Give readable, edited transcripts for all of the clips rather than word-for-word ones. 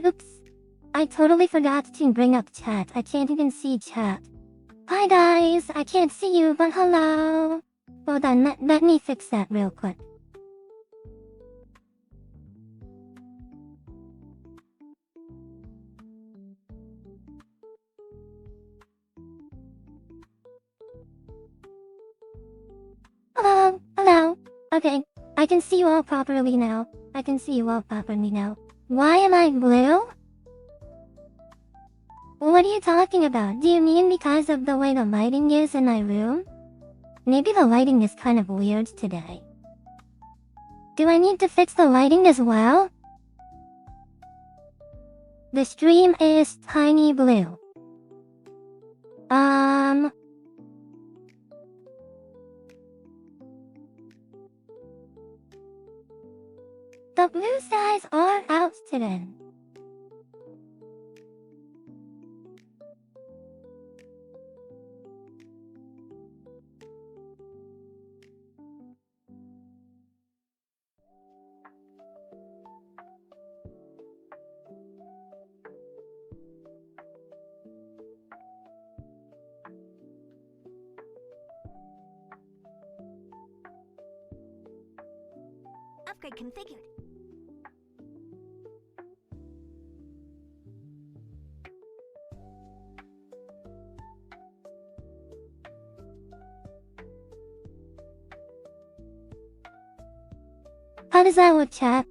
Oops. I totally forgot to bring up chat. I can't even see chat. Hi guys, I can't see you, but hello. Hold on, let me fix that real quick. Hello. Okay, I can see you all properly now. Why am I blue? What are you talking about? Do you mean because of the way the lighting is in my room? Maybe the lighting is kind of weird today. Do I need to fix the lighting as well? The stream is tiny blue. The blue skies are out today. Upgrade configured. How does that look, chat?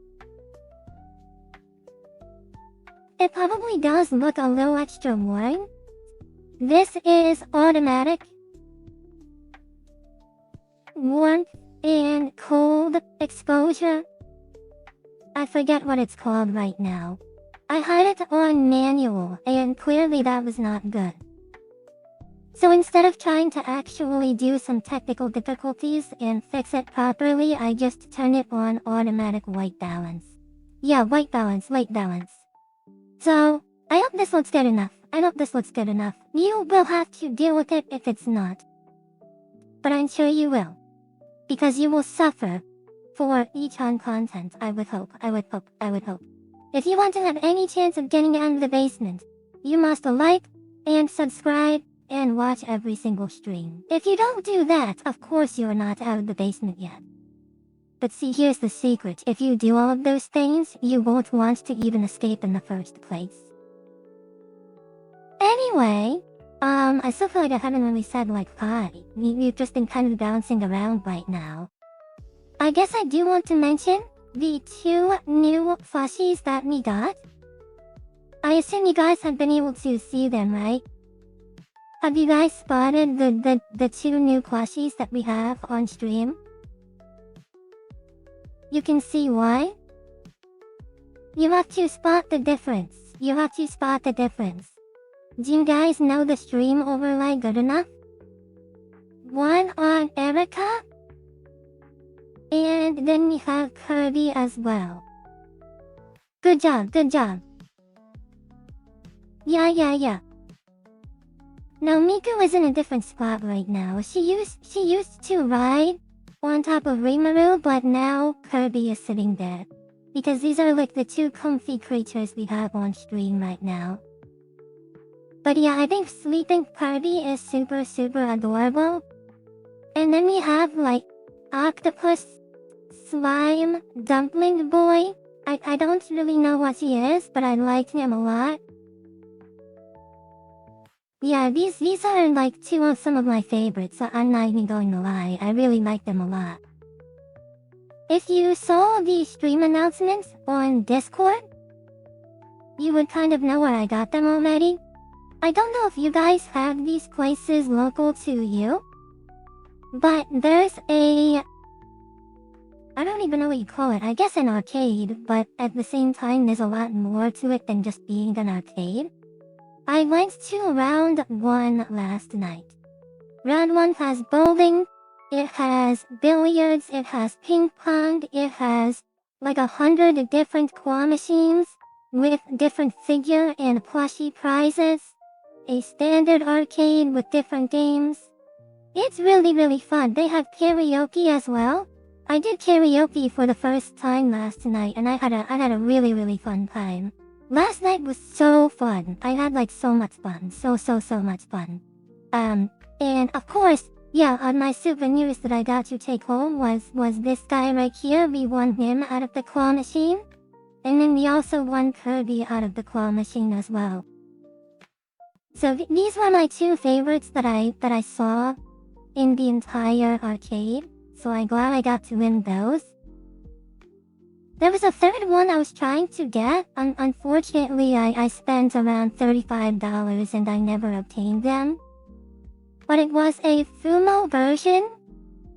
It probably does look a little extra warm. This is automatic warmth and cold exposure. I forget what it's called right now. I had it on manual and clearly that was not good. So instead of trying to actually do some technical difficulties and fix it properly, I just turn it on automatic white balance. Yeah, white balance. So, I hope this looks good enough. You will have to deal with it if it's not. But I'm sure you will. Because you will suffer for y-chan content, I would hope. If you want to have any chance of getting out of the basement, you must like and subscribe and watch every single stream. If you don't do that, of course you're not out of the basement yet. But see, here's the secret. If you do all of those things, you won't want to even escape in the first place. Anyway, I still feel like I haven't really said like hi. We've just been kind of bouncing around right now. I guess I do want to mention the 2 new plushies that we got. I assume you guys have been able to see them, right? Have you guys spotted the 2 new plushies that we have on stream? You can see why? You have to spot the difference. Do you guys know the stream overlay good enough? One on Erica. And then we have Kirby as well. Good job. Yeah. Now Miku is in a different spot right now. She used to ride on top of Rimuru, but now Kirby is sitting there. Because these are like the 2 comfy creatures we have on stream right now. But yeah, I think sleeping Kirby is super adorable. And then we have like Octopus Slime Dumpling Boy. I don't really know what he is, but I like him a lot. Yeah, these are like 2 of some of my favorites, so I'm not even going to lie. I really like them a lot. If you saw the stream announcements on Discord, you would kind of know where I got them already. I don't know if you guys have these places local to you, but there's I don't even know what you call it. I guess an arcade, but at the same time there's a lot more to it than just being an arcade. I went to round 1 last night. Round 1 has bowling, it has billiards, it has ping pong, it has like 100 different claw machines with different figure and plushie prizes, a standard arcade with different games. It's really fun. They have karaoke as well. I did karaoke for the first time last night and I had a really fun time. Last night was so fun. I had like so much fun. So much fun. And of course, yeah, on my souvenirs that I got to take home was this guy right here. We won him out of the claw machine. And then we also won Kirby out of the claw machine as well. So these were my two favorites that I saw in the entire arcade. So I'm glad I got to win those. There was a third one I was trying to get. Unfortunately, I spent around $35 and I never obtained them. But it was a Fumo version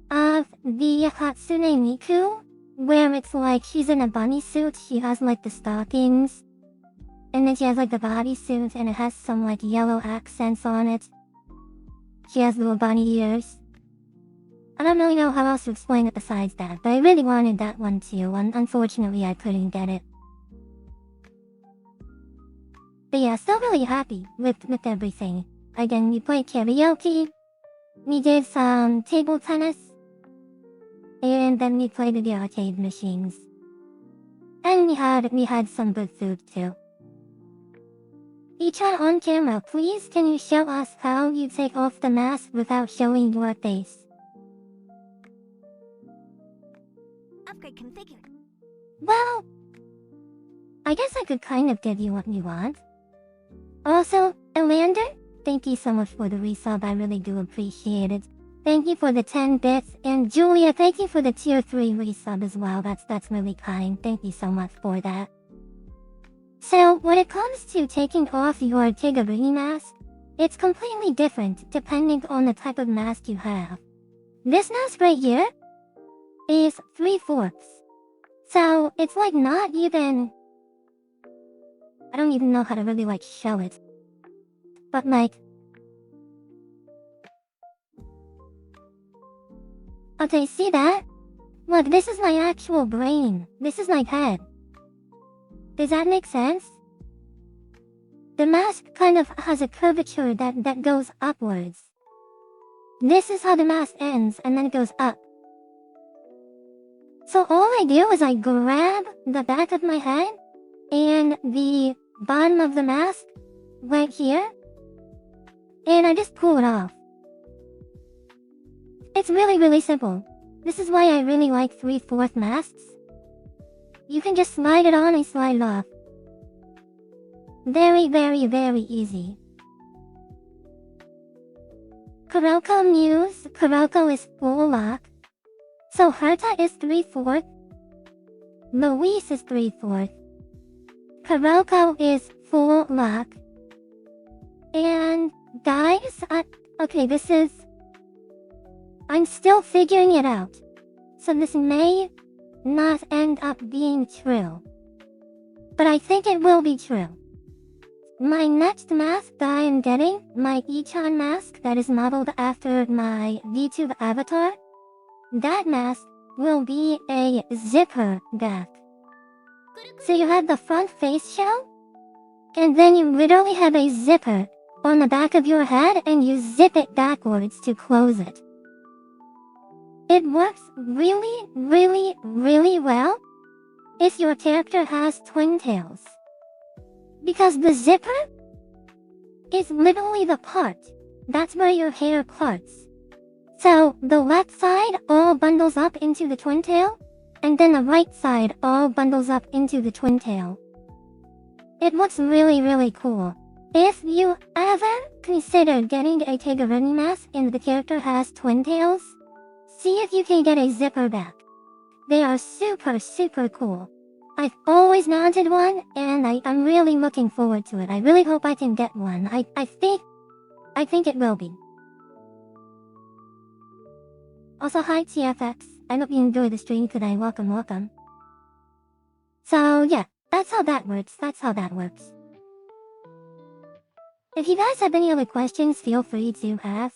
of the Hatsune Miku, where it's like she's in a bunny suit, she has like the stockings, and then she has like the bodysuit and it has some like yellow accents on it. She has little bunny ears. I don't really know how else to explain it besides that, but I really wanted that one too, and unfortunately I couldn't get it. But yeah, still really happy with everything. Again, we played karaoke, we did some table tennis, and then we played the arcade machines. And we had some good food too. Y-chan on camera, please can you show us how you take off the mask without showing your face? Upgrade configured. Well, I guess I could kind of give you what you want. Also, Elander, thank you so much for the resub, I really do appreciate it. Thank you for the 10 bits, and Julia, thank you for the tier 3 resub as well, that's really kind, thank you so much for that. So, when it comes to taking off your Tigurumi mask, it's completely different depending on the type of mask you have. This mask right here is 3/4. So, it's like not even... I don't even know how to really like show it. But like... Okay, see that? Look, this is my actual brain. This is my head. Does that make sense? The mask kind of has a curvature that goes upwards. This is how the mask ends, and then it goes up. So all I do is I grab the back of my head and the bottom of the mask right here, and I just pull it off. It's really simple. This is why I really like 3/4 masks. You can just slide it on and slide it off. Very easy. Kuroko Muse. Kuroko is full lock. So Herta is 3/4. Luis is 3/4. Kuroko is full lock. And guys, okay, this is... I'm still figuring it out. So this may not end up being true. But I think it will be true. My next mask that I am getting, my y-chan mask that is modeled after my VTube avatar, that mask will be a zipper back. So you have the front face show, and then you literally have a zipper on the back of your head and you zip it backwards to close it. It works really well if your character has twin tails. Because the zipper is literally the part. That's where your hair parts. So the left side all bundles up into the twin tail, and then the right side all bundles up into the twin tail. It looks really cool. If you ever consider getting a Tigurumi mask and the character has twin tails, see if you can get a zipper back. They are super cool. I've always wanted one, and I'm really looking forward to it. I really hope I can get one. I think it will be. Also, hi TFX. I hope you enjoy the stream today. Welcome. So yeah, that's how that works. If you guys have any other questions, feel free to ask.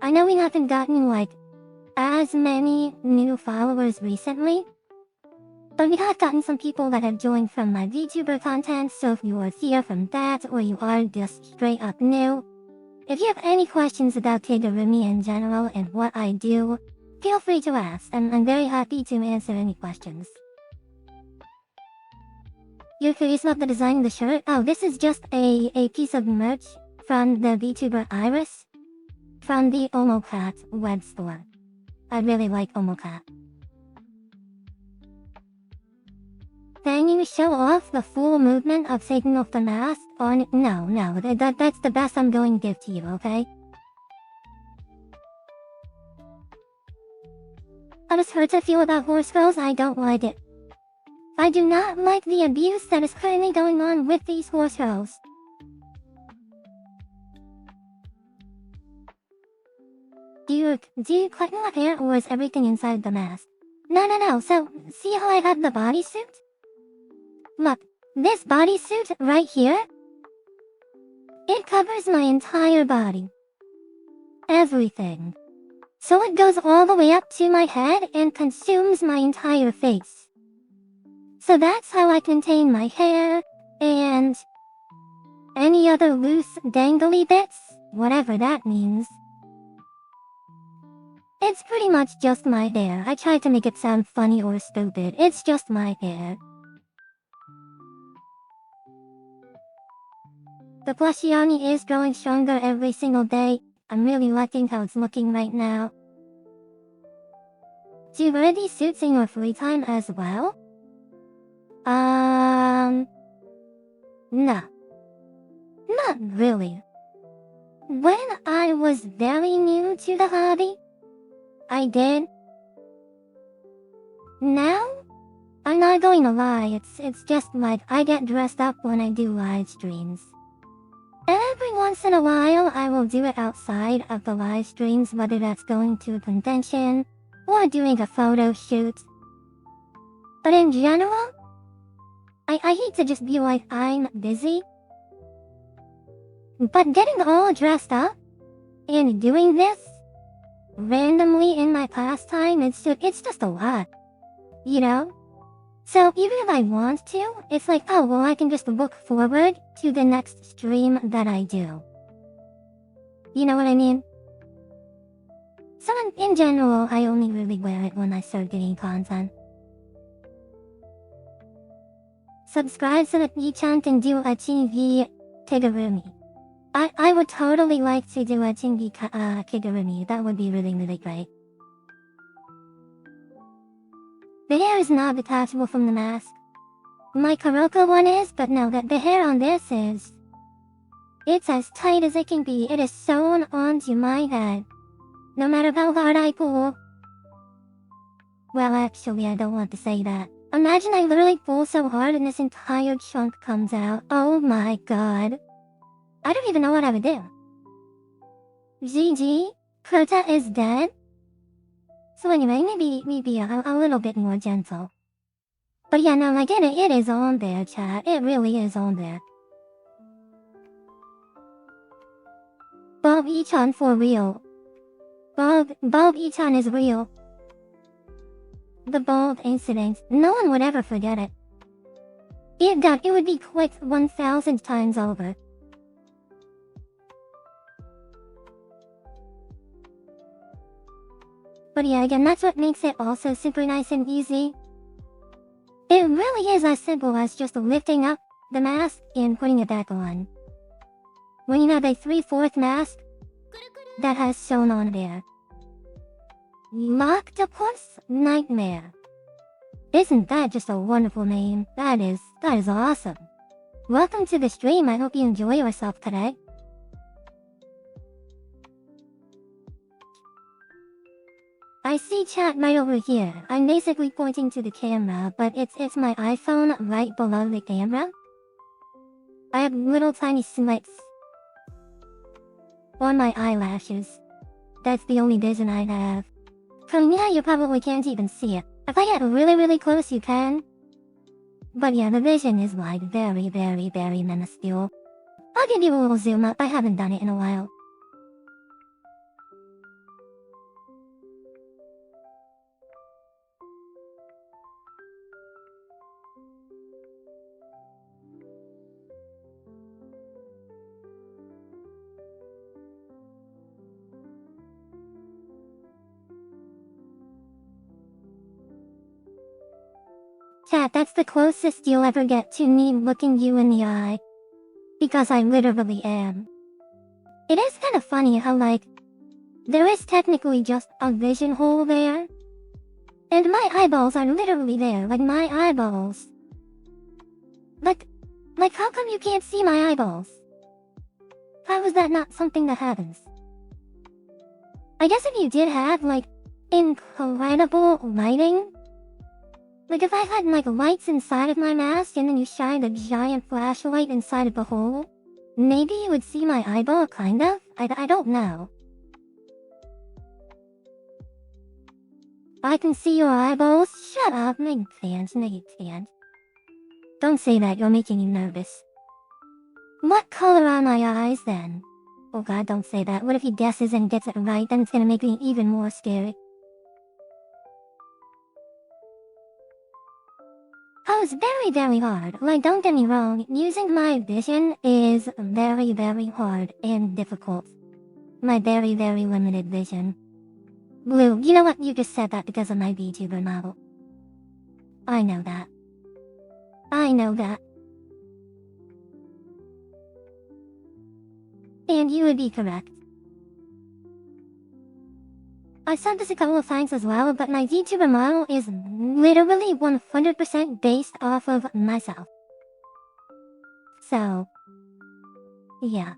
I know we haven't gotten like as many new followers recently, but we have gotten some people that have joined from my VTuber content, so if you are here from that, or you are just straight up new, if you have any questions about Tigurumi in general and what I do, feel free to ask, and I'm very happy to answer any questions. You're curious about the design of the shirt? Oh, this is just a piece of merch from the VTuber Iris from the Omocat web store. I really like Omocat. Can you show off the full movement of taking off the mask? Oh, no, that's the best I'm going to give to you, okay? I just hurt to feel about horse girls. I don't like it. I do not like the abuse that is currently going on with these horse girls. Do you cut my hair or is everything inside the mask? No. So, see how I have the bodysuit? Look, this bodysuit right here, it covers my entire body. Everything. So it goes all the way up to my head and consumes my entire face. So that's how I contain my hair and any other loose dangly bits, whatever that means. It's pretty much just my hair. I tried to make it sound funny or stupid. It's just my hair. The plushie Ani is growing stronger every single day. I'm really liking how it's looking right now. Do you wear these suits in your free time as well? No. Not really. When I was very new to the hobby, I did. Now, I'm not going to lie, it's just like I get dressed up when I do live streams. Every once in a while, I will do it outside of the live streams, whether that's going to a convention or doing a photo shoot. But in general, I hate to just be like I'm busy. But getting all dressed up and doing this randomly in my pastime, it's just a lot, you know? So even if I want to, it's like, oh, well, I can just look forward to the next stream that I do. You know what I mean? So in general, I only really wear it when I start getting content. Subscribe so that y-chan can do a TV Kigurumi. I would totally like to do a TV Kigurumi. That would be really, really great. The hair is not detachable from the mask. My Kuroko one is, but no, the hair on this is. It's as tight as it can be. It is sewn onto my head. No matter how hard I pull. Well, actually, I don't want to say that. Imagine I literally pull so hard and this entire chunk comes out. Oh my god. I don't even know what I would do. GG, Krota is dead. So anyway, maybe a little bit more gentle. But yeah, no, like it is on there, chat. It really is on there. Bob Echan for real. Bob Echan is real. The bald incident, no one would ever forget it. It would be clicked 1,000 times over. But yeah, again, that's what makes it also super nice and easy. It really is as simple as just lifting up the mask and putting it back on. When you have a 3/4 mask that has sewn on there. Octopus Nightmare. Isn't that just a wonderful name? That is awesome. Welcome to the stream. I hope you enjoy yourself today. I see chat right over here. I'm basically pointing to the camera, but it's my iPhone right below the camera. I have little tiny slits on my eyelashes. That's the only vision I have. From here, you probably can't even see it. If I get really, really close, you can. But yeah, the vision is like very, very, very minuscule. I'll give you a little zoom up. I haven't done it in a while. chat, that's the closest you'll ever get to me looking you in the eye. Because I literally am. It is kind of funny how, like, there is technically just a vision hole there. And my eyeballs are literally there, like my eyeballs. Like how come you can't see my eyeballs? How is that not something that happens? I guess if you did have, like, incredible lighting, like if I had, like, lights inside of my mask and then you shined a giant flashlight inside of the hole, maybe you would see my eyeball, kind of? I don't know. I can see your eyeballs? Shut up, no you can't. Don't say that, you're making me nervous. What color are my eyes then? Oh god, don't say that. What if he guesses and gets it right? Then it's gonna make me even more scary. Oh, it's very, very hard. Like, don't get me wrong, using my vision is very, very hard and difficult. My very, very limited vision. Blue, you know what? You just said that because of my VTuber model. I know that. I know that. And you would be correct. I said this a couple of times as well, but my VTuber model is literally 100% based off of myself. So, yeah.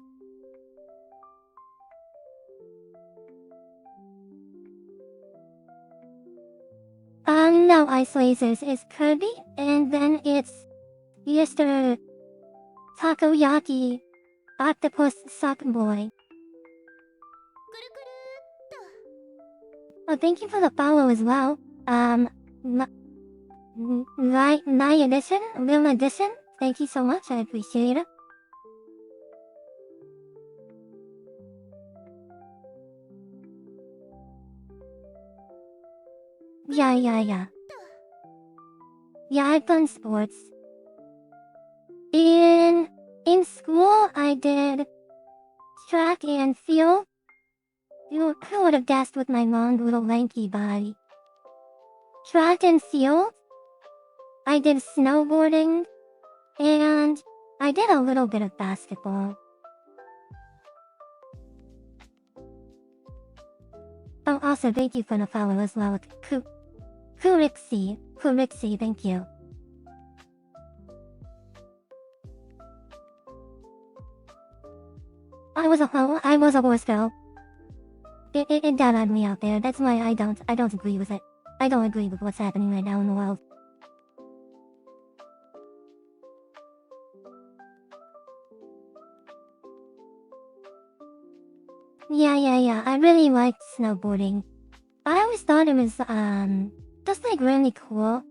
No, Ice Lasers is Kirby, and then it's Mr. Takoyaki Octopus Sock Boy. Oh, thank you for the follow as well. My edition, Real Edition, thank you so much, I appreciate it. Yeah. Yeah, I've done sports. In school, I did track and field. Who would have guessed with my long little lanky body? Track and field. I did snowboarding. And I did a little bit of basketball. Oh, also thank you for the follow as well. Kurixie, thank you. I was a horse girl. It got me out there. That's why I don't agree with it. I don't agree with what's happening right now in the world. Yeah. I really liked snowboarding. I always thought it was, just like really cool.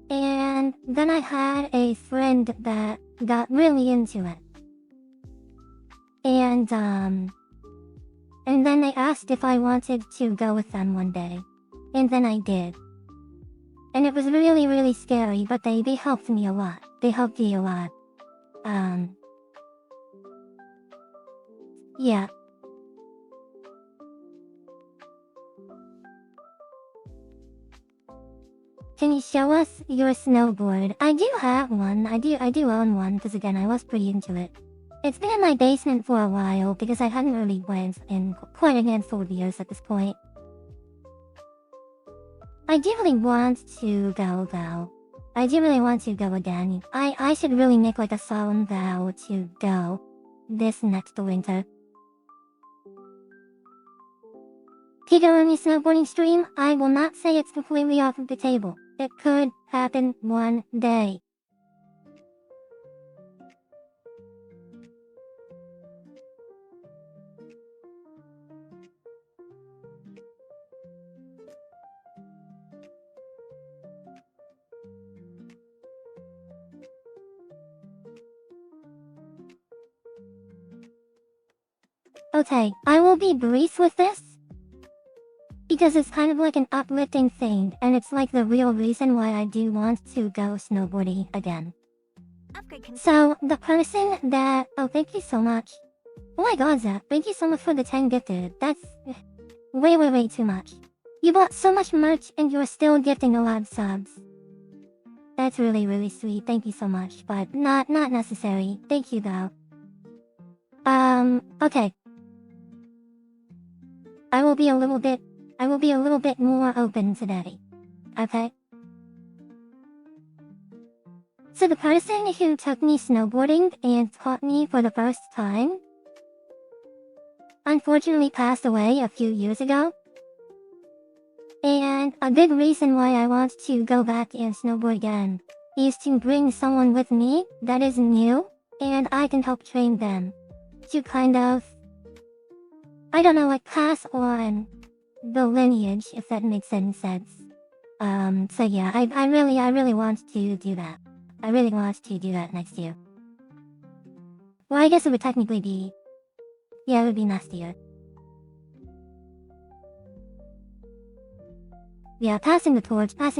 And then I had a friend that got really into it. And then they asked if I wanted to go with them one day. And then I did. And it was really, really scary, but they helped me a lot. They helped me a lot. Yeah. Can you show us your snowboard? I do have one. I do own one, because again, I was pretty into it. It's been in my basement for a while, because I hadn't really went in quite a handful of years at this point. I do really want to go, though. I do really want to go again. I should really make like a solemn vow to go this next winter. Kigarumi snowboarding stream, I will not say it's completely off of the table. It could happen one day. Okay, I will be brief with this. Because it's kind of like an uplifting thing, and it's like the real reason why I do want to go snowboarding again. So, the person that... Oh, thank you so much. Oh my god, Zach, thank you so much for the 10 gifted. That's... way too much. You bought so much merch, and you're still gifting a lot of subs. That's really, really sweet. Thank you so much, but not necessary. Thank you though. Okay. I will be a little bit more open today. Okay? So the person who took me snowboarding and taught me for the first time unfortunately passed away a few years ago. And a big reason why I want to go back and snowboard again is to bring someone with me that is new and I can help train them to kind of, I don't know, like pass on the lineage, if that makes any sense. So yeah, I really want to do that. I really want to do that next year. Well, I guess it would technically be, yeah, it would be next year. Yeah, passing the torch. I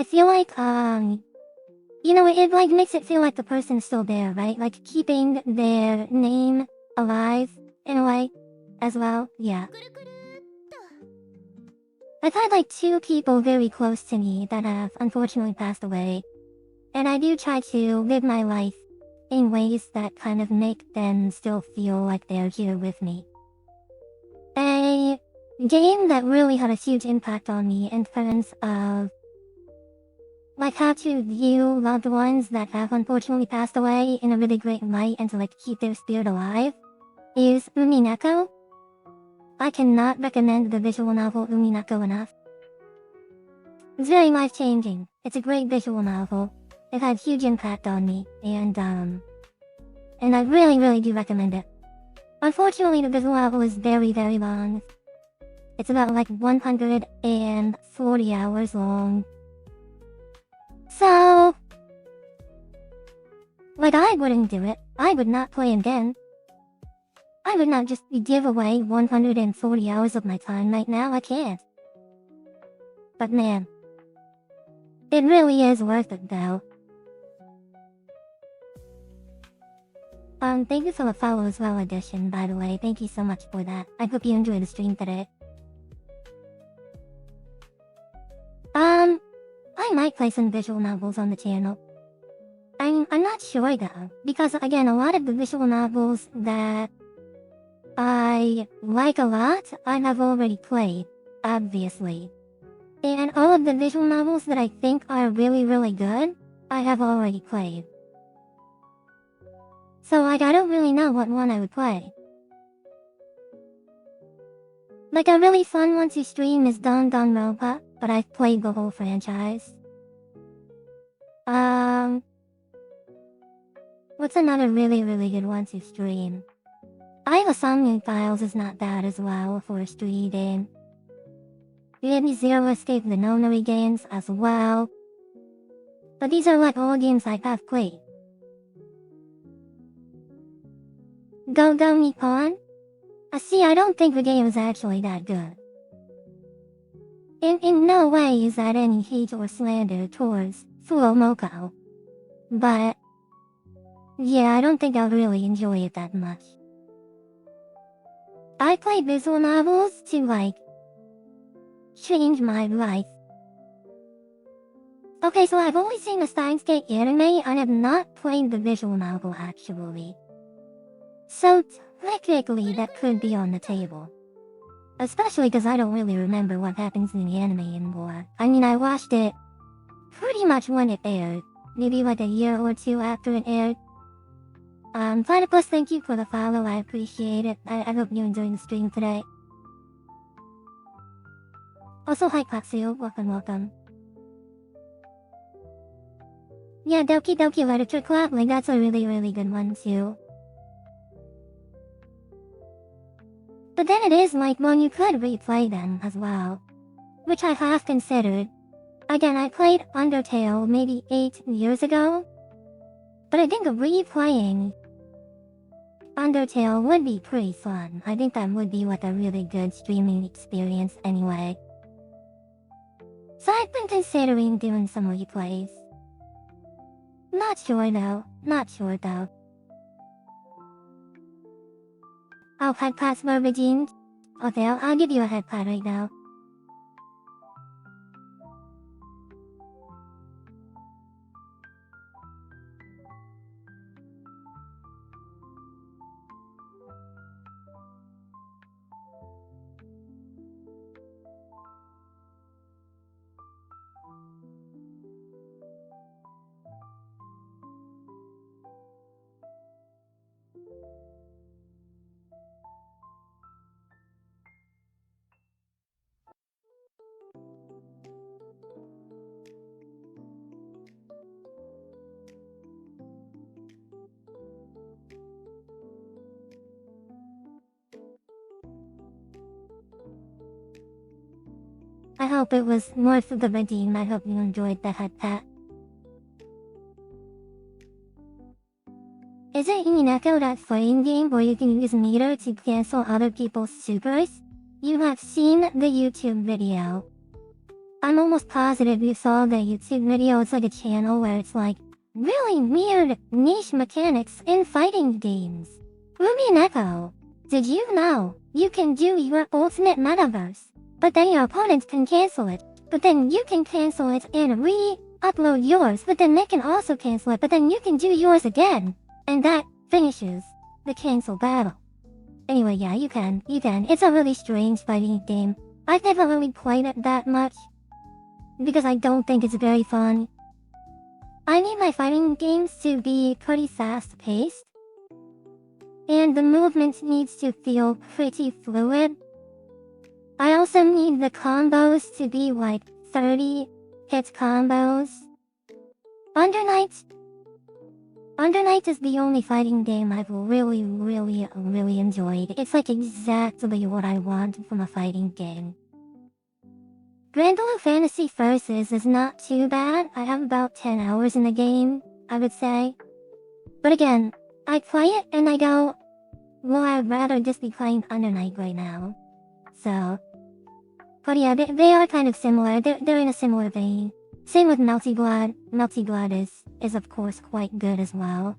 feel like, you know, it like makes it feel like the person's still there, right? Like keeping their name alive in a way as well. Yeah. I've had like 2 people very close to me that have unfortunately passed away. And I do try to live my life in ways that kind of make them still feel like they're here with me. A game that really had a huge impact on me in terms of like how to view loved ones that have unfortunately passed away in a really great light and to like keep their spirit alive is Umineko. I cannot recommend the visual novel Umineko enough. It's very life-changing. It's a great visual novel. It had huge impact on me, and I really do recommend it. Unfortunately, the visual novel is very long. It's about like 140 hours long. So, like I wouldn't do it. I would not play again. I would not just give away 140 hours of my time right now. I can't. But man, it really is worth it though. Thank you for the follow as well, Edition, by the way. Thank you so much for that. I hope you enjoyed the stream today. I might play some visual novels on the channel. I'm not sure though, because again, a lot of the visual novels that I like a lot, I have already played, obviously. And all of the visual novels that I think are really good, I have already played. So like, I don't really know what one I would play. Like a really fun one to stream is Danganronpa, but I've played the whole franchise. What's another really good one to stream? I have a Somnium Files is not bad as well for a stream. Maybe Zero Escape the Nonary games as well. But these are like all games I have played. Go Nippon? See, I don't think the game is actually that good. In no way is that any hate or slander towards Fuomoko. But, yeah, I don't think I'll really enjoy it that much. I play visual novels to, like, change my life. Okay, so I've only seen the Steins Gate anime, I have not played the visual novel actually. So, technically that could be on the table. Especially because I don't really remember what happens in the anime anymore. I mean, I watched it pretty much when it aired. Maybe like a year or 2 after it aired. Platypus, thank you for the follow, I appreciate it. I hope you enjoyed the stream today. Also, hi Paxio, welcome. Yeah, Doki Doki Literature Club, like that's a really good one too. But then it is like, well, you could replay them as well. Which I have considered. Again, I played Undertale maybe 8 years ago. But I think replaying Undertale would be pretty fun. I think that would be like a really good streaming experience anyway. So I've been considering doing some replays. Not sure though. Oh, head pass were redeemed? Okay, I'll give you a head pat right now. I hope it was worth the redeem. I hope you enjoyed the head pat. Is it Ineko that fighting game where you can use meter to cancel other people's supers? You have seen the YouTube video. I'm almost positive you saw the YouTube video. It's like a channel where it's like, really weird niche mechanics in fighting games. Neko, did you know you can do your ultimate metaverse, but then your opponents can cancel it, but then you can cancel it and re-upload yours, but then they can also cancel it, but then you can do yours again, and that finishes the cancel battle. Anyway, yeah, you can. It's a really strange fighting game. I've never really played it that much, because I don't think it's very fun. I need my fighting games to be pretty fast-paced, and the movement needs to feel pretty fluid. I also need the combos to be like 30 hit combos. Under Night is the only fighting game I've really enjoyed. It's like exactly what I want from a fighting game. Grand Blue Fantasy Versus is not too bad. I have about 10 hours in the game, I would say. But again, I play it and I go, well, I'd rather just be playing Under Night right now. So, but yeah, they are kind of similar. They're in a similar vein. Same with Melty Blood. Melty Blood is of course quite good as well.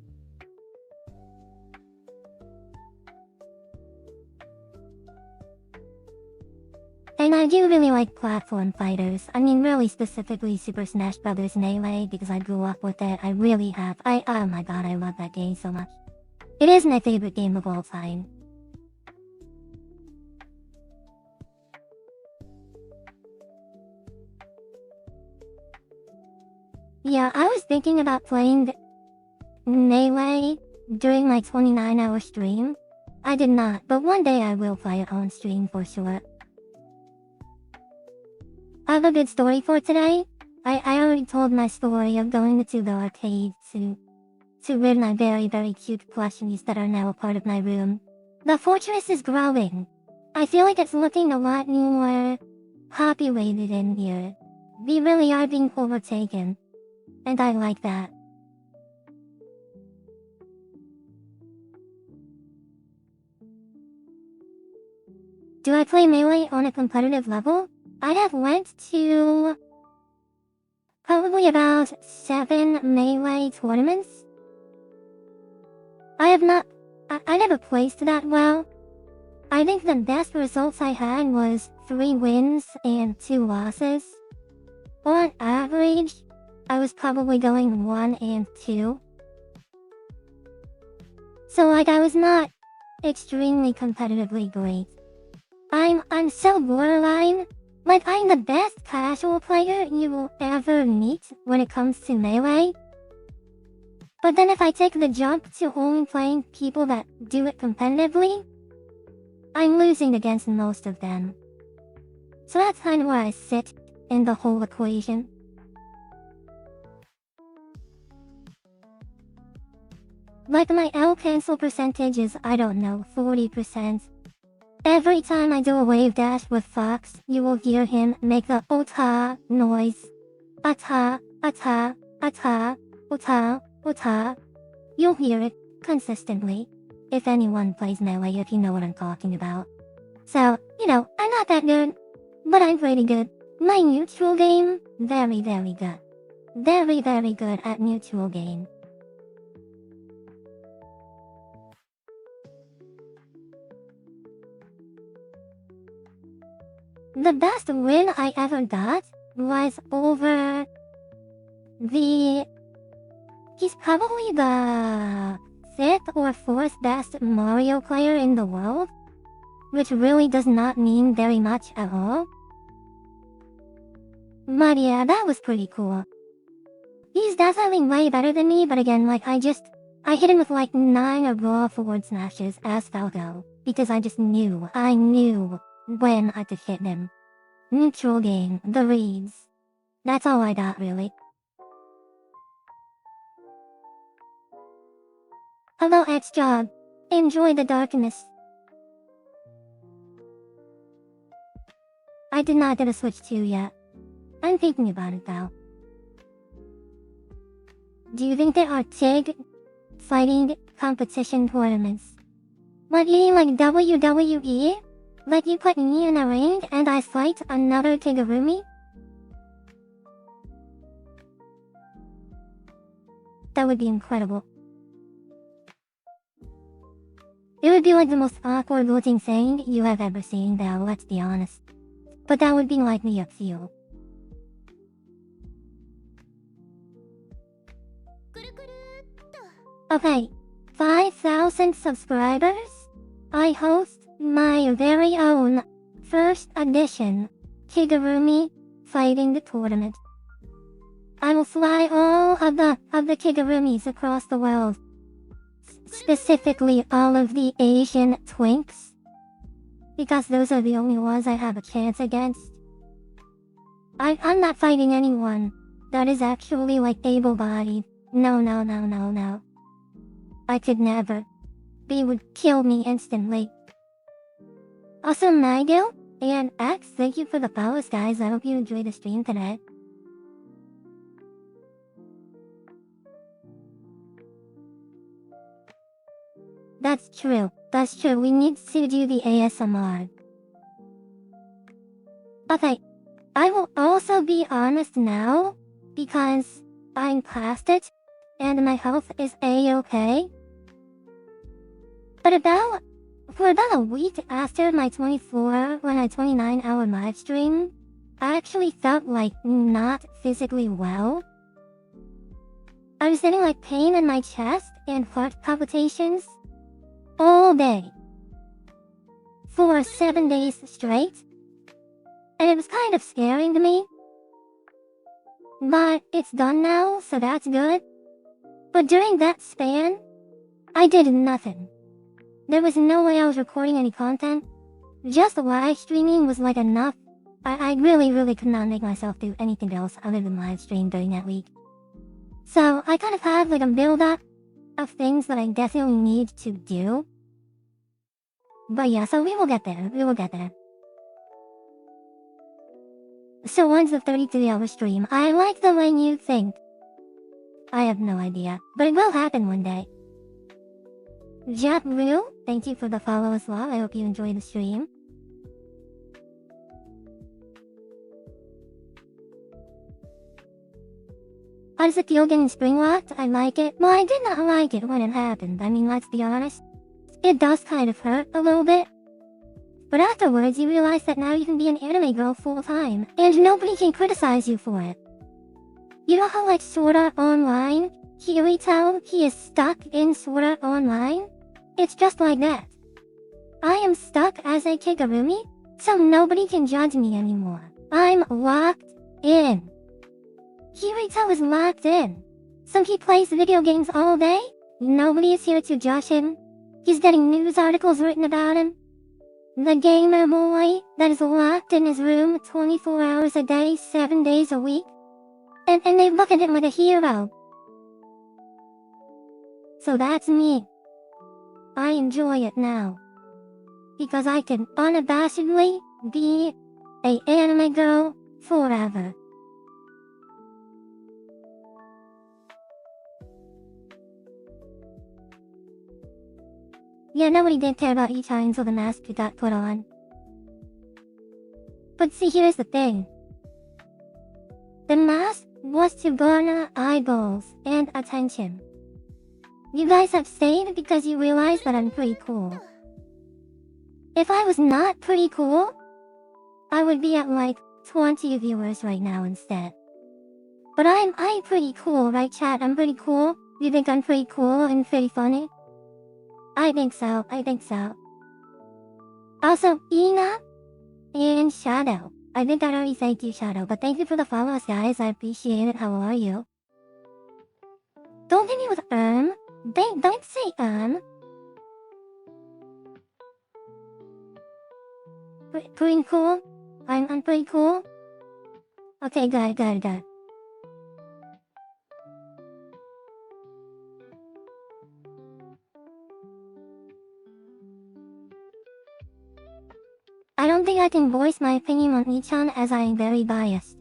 And I do really like platform fighters. I mean, really specifically Super Smash Bros. Melee, because I grew up with it. I really have. Oh my god, I love that game so much. It is my favorite game of all time. Yeah, I was thinking about playing Melee during my 29-hour stream. I did not, but one day I will play it on stream for sure. I have a good story for today. I already told my story of going to the arcade to rid my very cute plushies that are now a part of my room. The fortress is growing. I feel like it's looking a lot more populated in here. We really are being overtaken. And I like that. Do I play Melee on a competitive level? I have went to probably about 7 Melee tournaments. I never placed that well. I think the best results I had was 3 wins and 2 losses. On average, I was probably going 1 and 2. So like I was not extremely competitively great. I'm so borderline. Like I'm the best casual player you will ever meet when it comes to Melee. But then if I take the jump to only playing people that do it competitively, I'm losing against most of them. So that's kind of where I sit in the whole equation. Like my L cancel percentage is, I don't know, 40%. Every time I do a wave dash with Fox, you will hear him make the ota noise. Ata, ata, ata, ota, ota. You'll hear it consistently. If anyone plays Melee, if you know what I'm talking about. So, you know, I'm not that good, but I'm pretty good. My neutral game, very good. Very good at neutral game. The best win I ever got was over he's probably the 5th or 4th best Mario player in the world, which really does not mean very much at all. But yeah, that was pretty cool. He's definitely way better than me, but again, like, I hit him with like 9 raw forward smashes as Falco, because I knew when I could hit him. Neutral game, the reads. That's all I got, really. Hello, X-Job. Enjoy the darkness. I did not get a Switch 2 yet. I'm thinking about it, though. Do you think there are TIG fighting competition tournaments? Like WWE? Like you put me in a ring and I fight another Kigurumi? That would be incredible. It would be like the most awkward looking thing you have ever seen, though, let's be honest. But that would be like the appeal. Okay, 5,000 subscribers? I host my very own first edition Kigurumi fighting tournament. I will fly all of the Kigurumis across the world. Specifically all of the Asian twinks. Because those are the only ones I have a chance against. I'm not fighting anyone that is actually like able-bodied. No. I could never. They would kill me instantly. Also, Nigel and X, thank you for the follows, guys. I hope you enjoyed the stream today. That's true. We need to do the ASMR. Okay, I will also be honest now, because I'm past it, and my health is A-okay. But for about a week after my 29-hour live stream, I actually felt like not physically well. I was getting like pain in my chest and heart palpitations all day for 7 days straight, and it was kind of scaring to me. But it's done now, so that's good. But during that span, I did nothing. There was no way I was recording any content. Just live streaming was like enough. I really could not make myself do anything else other than live stream during that week. So I kind of had like a build-up of things that I definitely need to do. But yeah, so we will get there. So when's the 33-hour stream? I like the way you think. I have no idea, but it will happen one day. JetBlue, thank you for the follow as well. I hope you enjoy the stream. How does it feel getting spring locked? I like it. Well, I did not like it when it happened. I mean, let's be honest. It does kind of hurt a little bit. But afterwards, you realize that now you can be an anime girl full time, and nobody can criticize you for it. You know how like Sword Art Online, Kirito, he is stuck in Sword Art Online? It's just like that. I am stuck as a Kigurumi, so nobody can judge me anymore. I'm locked in. Kirito is locked in. So he plays video games all day. Nobody is here to judge him. He's getting news articles written about him. The gamer boy that is locked in his room 24 hours a day, 7 days a week. And they look at him like a hero. So that's me. I enjoy it now. Because I can unabashedly be a anime girl forever. Yeah, nobody did care about y-chanVODs until the mask got put on. But see, here's the thing. The mask was to garner eyeballs and attention. You guys have stayed because you realize that I'm pretty cool. If I was not pretty cool, I would be at like 20 viewers right now instead. But I'm pretty cool, right chat? I'm pretty cool. You think I'm pretty cool and pretty funny? I think so. Also, Ina and Shadow. I think I already thanked you, Shadow, but thank you for the follows, guys. I appreciate it. How are you? Don't hit me with Don't say Pretty cool? I'm pretty cool? Okay, good. I don't think I can voice my opinion on y-chan as I am very biased.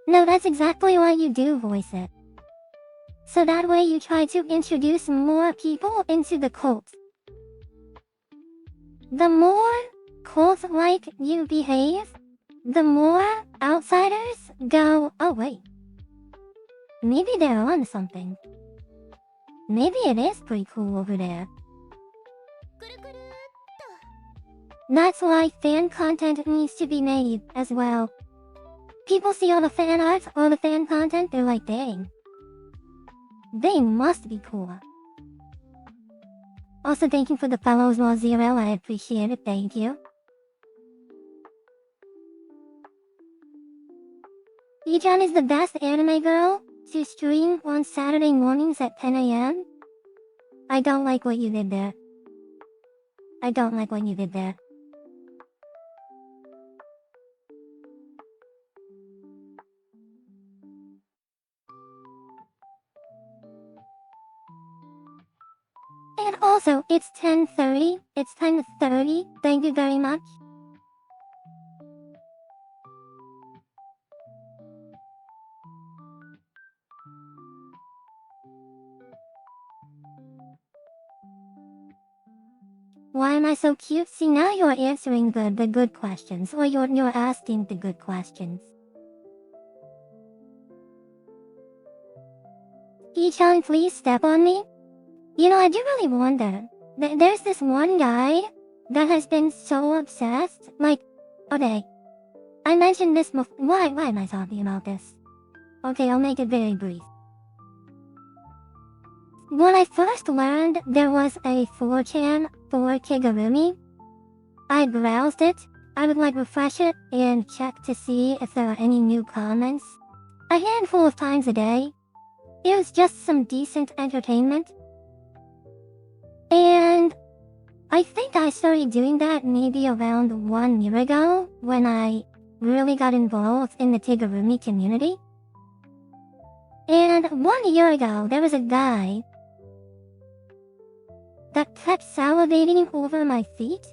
No, that's exactly why you do voice it. So that way you try to introduce more people into the cult. The more cult-like you behave, the more outsiders go, oh wait, maybe they're on something. Maybe it is pretty cool over there. That's why fan content needs to be made as well. People see all the fan art, all the fan content, they're like, dang. They must be cool. Also, thank you for the follows, Zero. I appreciate it. Thank you. y-chanVODs is the best anime girl to stream on Saturday mornings at 10 a.m. I don't like what you did there. And also, it's 10:30. It's 10:30. Thank you very much. Why am I so cute? See, now you're answering the good questions, or you're asking the good questions. y-chan, please step on me. You know, I do really wonder. There's this one guy that has been so obsessed. Like, okay, I mentioned this before. Why am I talking about this? Okay, I'll make it very brief. When I first learned there was a 4chan for Kigurumi, I browsed it. I would like refresh it and check to see if there are any new comments. A handful of times a day. It was just some decent entertainment. And I think I started doing that maybe around 1 year ago when I really got involved in the Kigurumi community. And 1 year ago, there was a guy that kept salivating over my feet.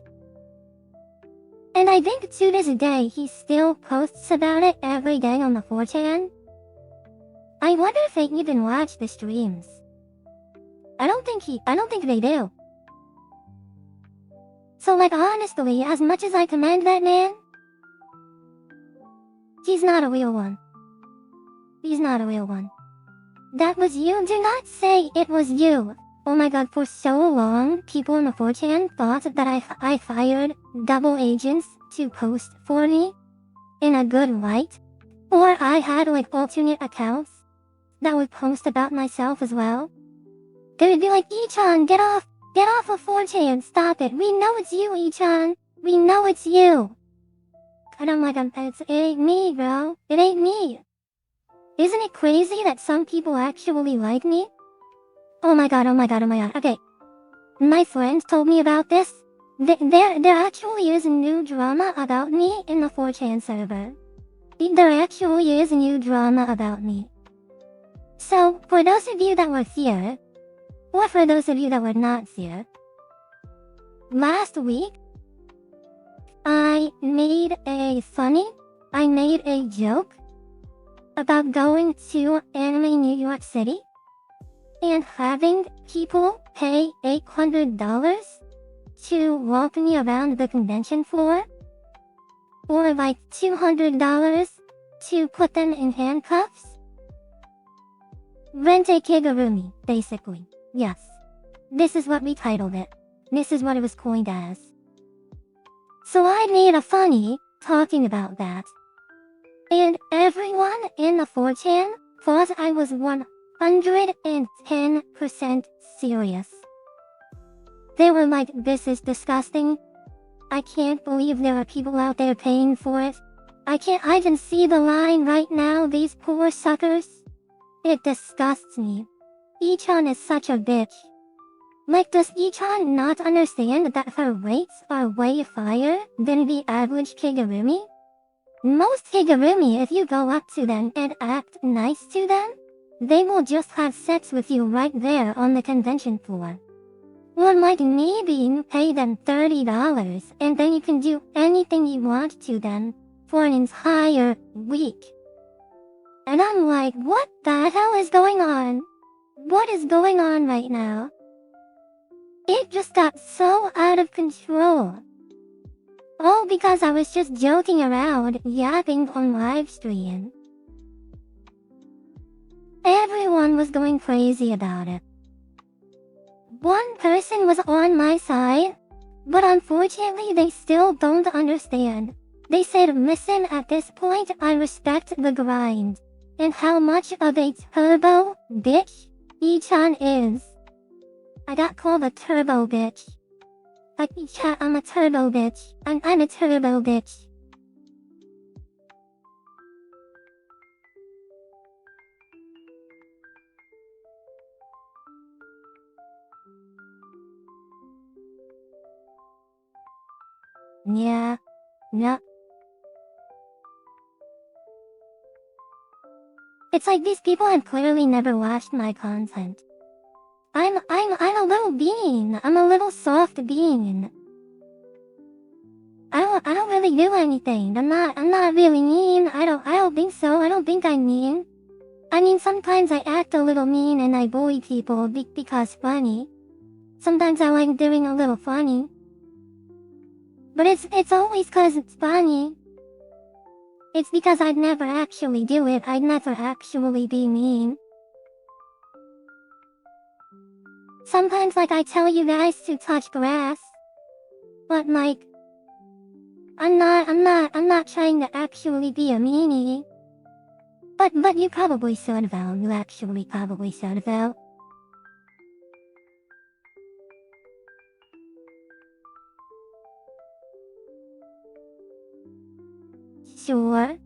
And I think to this day, he still posts about it every day on the 4chan. I wonder if they even watch the streams. I don't think they do. So like honestly, as much as I commend that man, he's not a real one. That was you. Do not say it was you. Oh my god, for so long, people on the 4chan thought that I fired double agents to post for me in a good light. Or I had like alternate accounts that would post about myself as well. They would be like, y-chan, get off of 4chan, stop it. We know it's you, y-chan. We know it's you. And I'm like, it ain't me, bro. It ain't me. Isn't it crazy that some people actually like me? Oh my god. Okay. My friends told me about this. There actually is a new drama about me in the 4chan server. There actually is a new drama about me. So, for those of you that were here, or for those of you that were not here, last week, I made a joke about going to Anime New York City and having people pay $800 to walk me around the convention floor, or like $200 to put them in handcuffs. Rent a Kigurumi, basically. Yes. This is what we titled it. This is what it was coined as. So I made a funny talking about that. And everyone in the 4chan thought I was 110% serious. They were like, this is disgusting. I can't believe there are people out there paying for it. I can see the line right now, these poor suckers. It disgusts me. Y-chan is such a bitch. Like, does y-chan not understand that her rates are way higher than the average Kigurumi? Most Kigurumi, if you go up to them and act nice to them, they will just have sex with you right there on the convention floor. Or like maybe pay them $30 and then you can do anything you want to them for an entire week. And I'm like, what the hell is going on? What is going on right now? It just got so out of control. All because I was just joking around, yapping on livestream. Everyone was going crazy about it. One person was on my side, but unfortunately they still don't understand. They said, listen, at this point I respect the grind, and how much of a turbo bitch y-chan is. I got called a turbo bitch. Like, chat, I'm a turbo bitch. I'm a turbo bitch. Yeah. It's like these people have clearly never watched my content. I'm a little bean. I'm a little soft bean. I don't really do anything. I'm not really mean. I don't think so. I don't think I'm mean. I mean, sometimes I act a little mean and I bully people because funny. Sometimes I like doing a little funny. But it's always cause it's funny. It's because I'd never actually do it. I'd never actually be mean. Sometimes, like, I tell you guys to touch grass. But, like, I'm not trying to actually be a meanie. But you probably should though. You actually probably should though. Sure.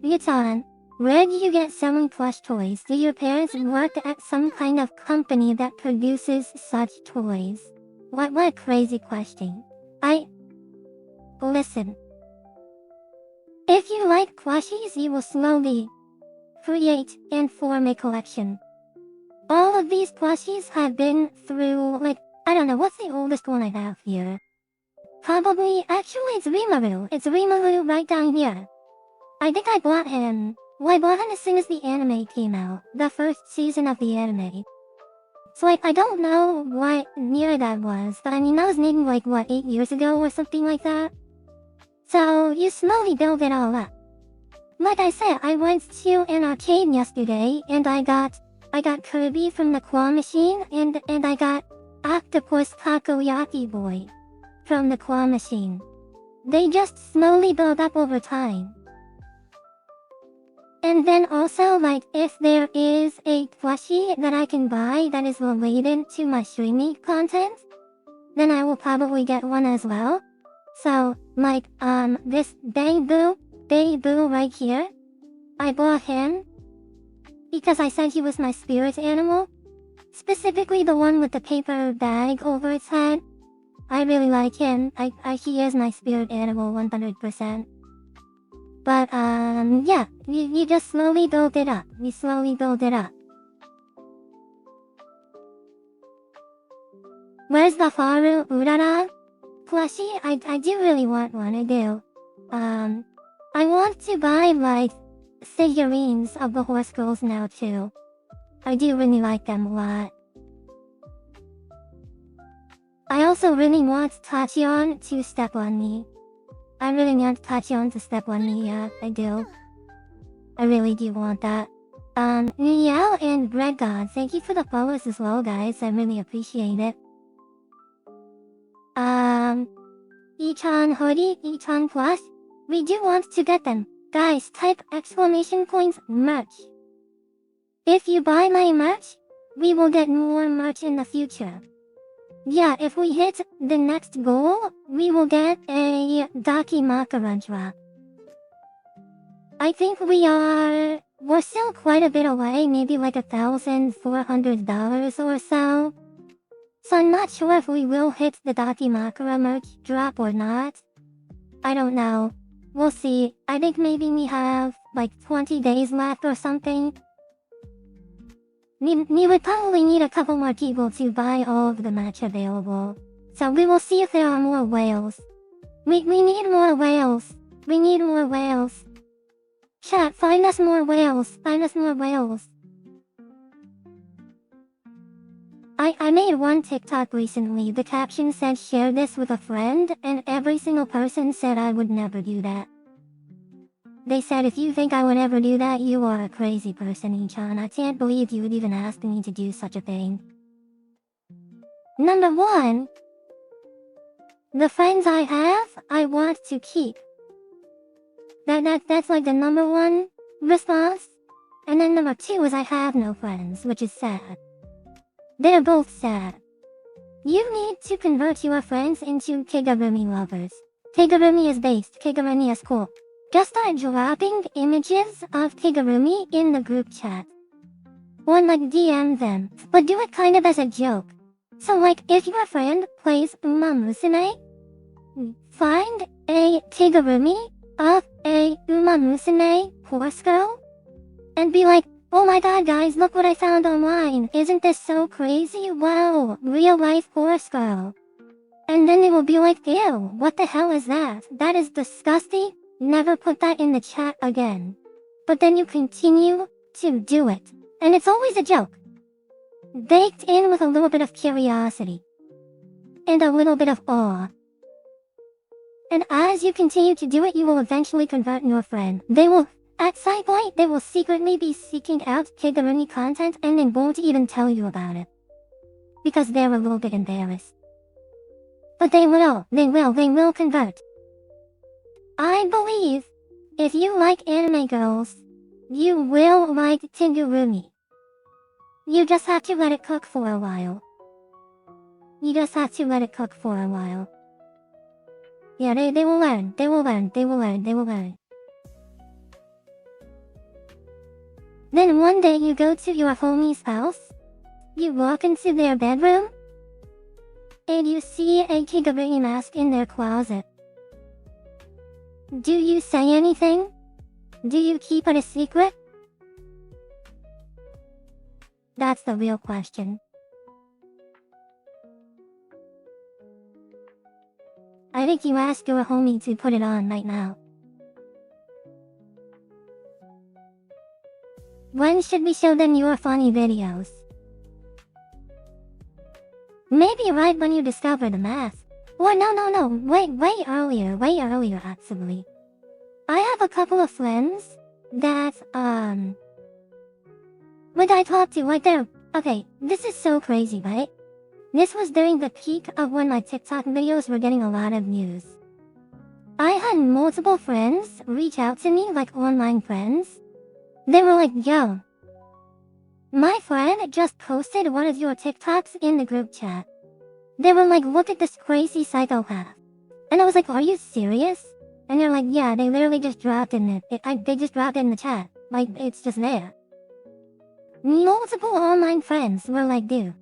Y-chan, where do you get selling plush toys? Do your parents work at some kind of company that produces such toys? What a crazy question. Listen. If you like plushies, you will slowly create and form a collection. All of these plushies have been through, like, I don't know, what's the oldest one I have here? Probably, actually it's Rimuru. It's Rimuru right down here. I think I bought him. Well, I bought him as soon as the anime came out. The first season of the anime. So I don't know what year that was, but I mean that was maybe like, what, 8 years ago or something like that? So, you slowly build it all up. Like I said, I went to an arcade yesterday, and I got Kirby from the claw machine, and I got Octopus Takoyaki Boy from the claw machine. They just slowly build up over time. And then also, like, if there is a plushie that I can buy that is related to my streaming content, then I will probably get one as well. So, like, this Bamboo right here, I bought him because I said he was my spirit animal. Specifically the one with the paper bag over its head. I really like him. He is my spirit animal 100%. But, yeah, you just slowly build it up. You slowly build it up. Where's the Faru Urara plushie? I do really want one, I do. I want to buy, like, figurines of the horse girls now, too. I do really like them a lot. I also really want Tachyon to step on me. I really want Tachyon to step on me, yeah, I do. I really do want that. Meow and Bread God, thank you for the follows as well, guys. I really appreciate it. y-chanVODs, y-chanVODs. We do want to get them. Guys, type exclamation points merch. If you buy my merch, we will get more merch in the future. Yeah, if we hit the next goal, we will get a Dakimakara drop. I think we're still quite a bit away, maybe like $1,400 or so. So I'm not sure if we will hit the Dakimakara merch drop or not. I don't know. We'll see. I think maybe we have like 20 days left or something. We would probably need a couple more people to buy all of the merch available. So we will see if there are more whales. We need more whales. We need more whales. Chat, find us more whales. Find us more whales. I made one TikTok recently. The caption said share this with a friend, and every single person said I would never do that. They said if you think I would ever do that, you are a crazy person, y-chan. I can't believe you would even ask me to do such a thing. Number 1. The friends I have, I want to keep. That's like the number 1 response. And then number 2 is I have no friends, which is sad. They're both sad. You need to convert your friends into Kigurumi lovers. Kigurumi is based. Kigurumi is cool. Just start dropping images of Kigurumi in the group chat. Or like DM them. But do it kind of as a joke. So like if your friend plays Uma Musume, find a Kigurumi of a Uma Musume horse girl. And be like, oh my god guys, look what I found online. Isn't this so crazy? Wow, real life horse girl. And then they will be like, ew, what the hell is that? That is disgusting. Never put that in the chat again. But then you continue to do it. And it's always a joke. Baked in with a little bit of curiosity. And a little bit of awe. And as you continue to do it, you will eventually convert your friend. At some point, they will secretly be seeking out Kigurumi content and they won't even tell you about it. Because they're a little bit embarrassed. But they will convert. I believe, if you like anime girls, you will like Kigurumi. You just have to let it cook for a while. Yeah, they will learn. Then one day you go to your homie's house, you walk into their bedroom, and you see a Kigurumi mask in their closet. Do you say anything? Do you keep it a secret? That's the real question. I think you ask your homie to put it on right now. When should we show them your funny videos? Maybe right when you discover the mask. Or no, way earlier actually. I have a couple of friends that, when I talk to, like okay, this is so crazy, right? This was during the peak of when my TikTok videos were getting a lot of views. I had multiple friends reach out to me, like online friends. They were like, yo, my friend just posted one of your TikToks in the group chat. They were like, look at this crazy psychopath. And I was like, are you serious? And they're like, yeah, they literally just dropped in it. They just dropped it in the chat. Like, it's just there. Multiple online friends were like, dude,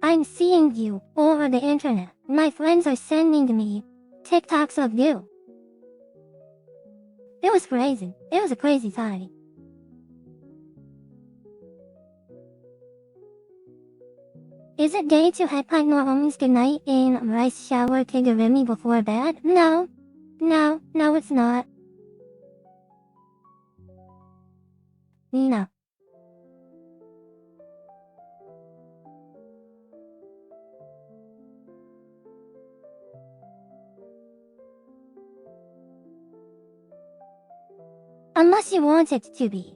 I'm seeing you over the internet. My friends are sending me TikToks of you. It was crazy. It was a crazy time. Is it gay to headbutt your homies goodnight in rice shower Kigurumi before bed? No, it's not. No. Unless you want it to be.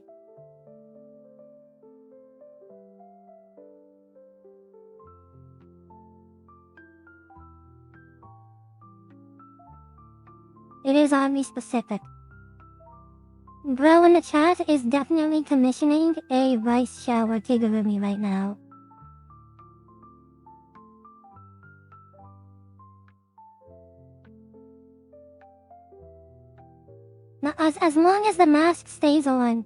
It is oddly specific. Bro in the chat is definitely commissioning a rice shower kigurumi right now. Now, as long as the mask stays on.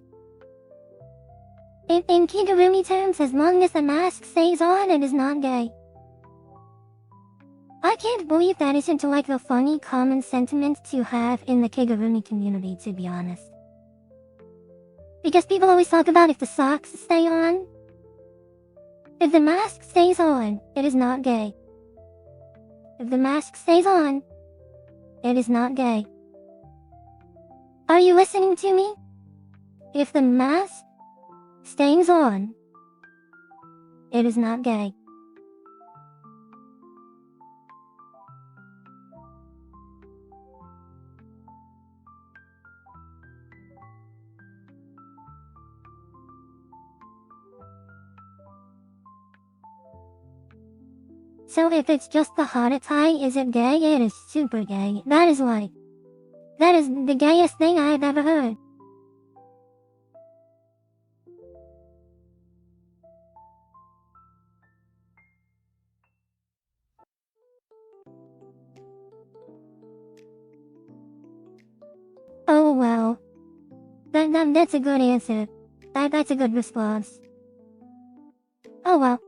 In kigurumi terms, as long as the mask stays on, it is not gay. I can't believe that isn't like the funny common sentiment to have in the kigurumi community, to be honest. Because people always talk about if the socks stay on. If the mask stays on, it is not gay. If the mask stays on, it is not gay. Are you listening to me? If the mask stays on, it is not gay. So if it's just the hot tie, is it gay? It is super gay. That is the gayest thing I've ever heard. Oh well. That's a good answer. That's a good response. Oh well.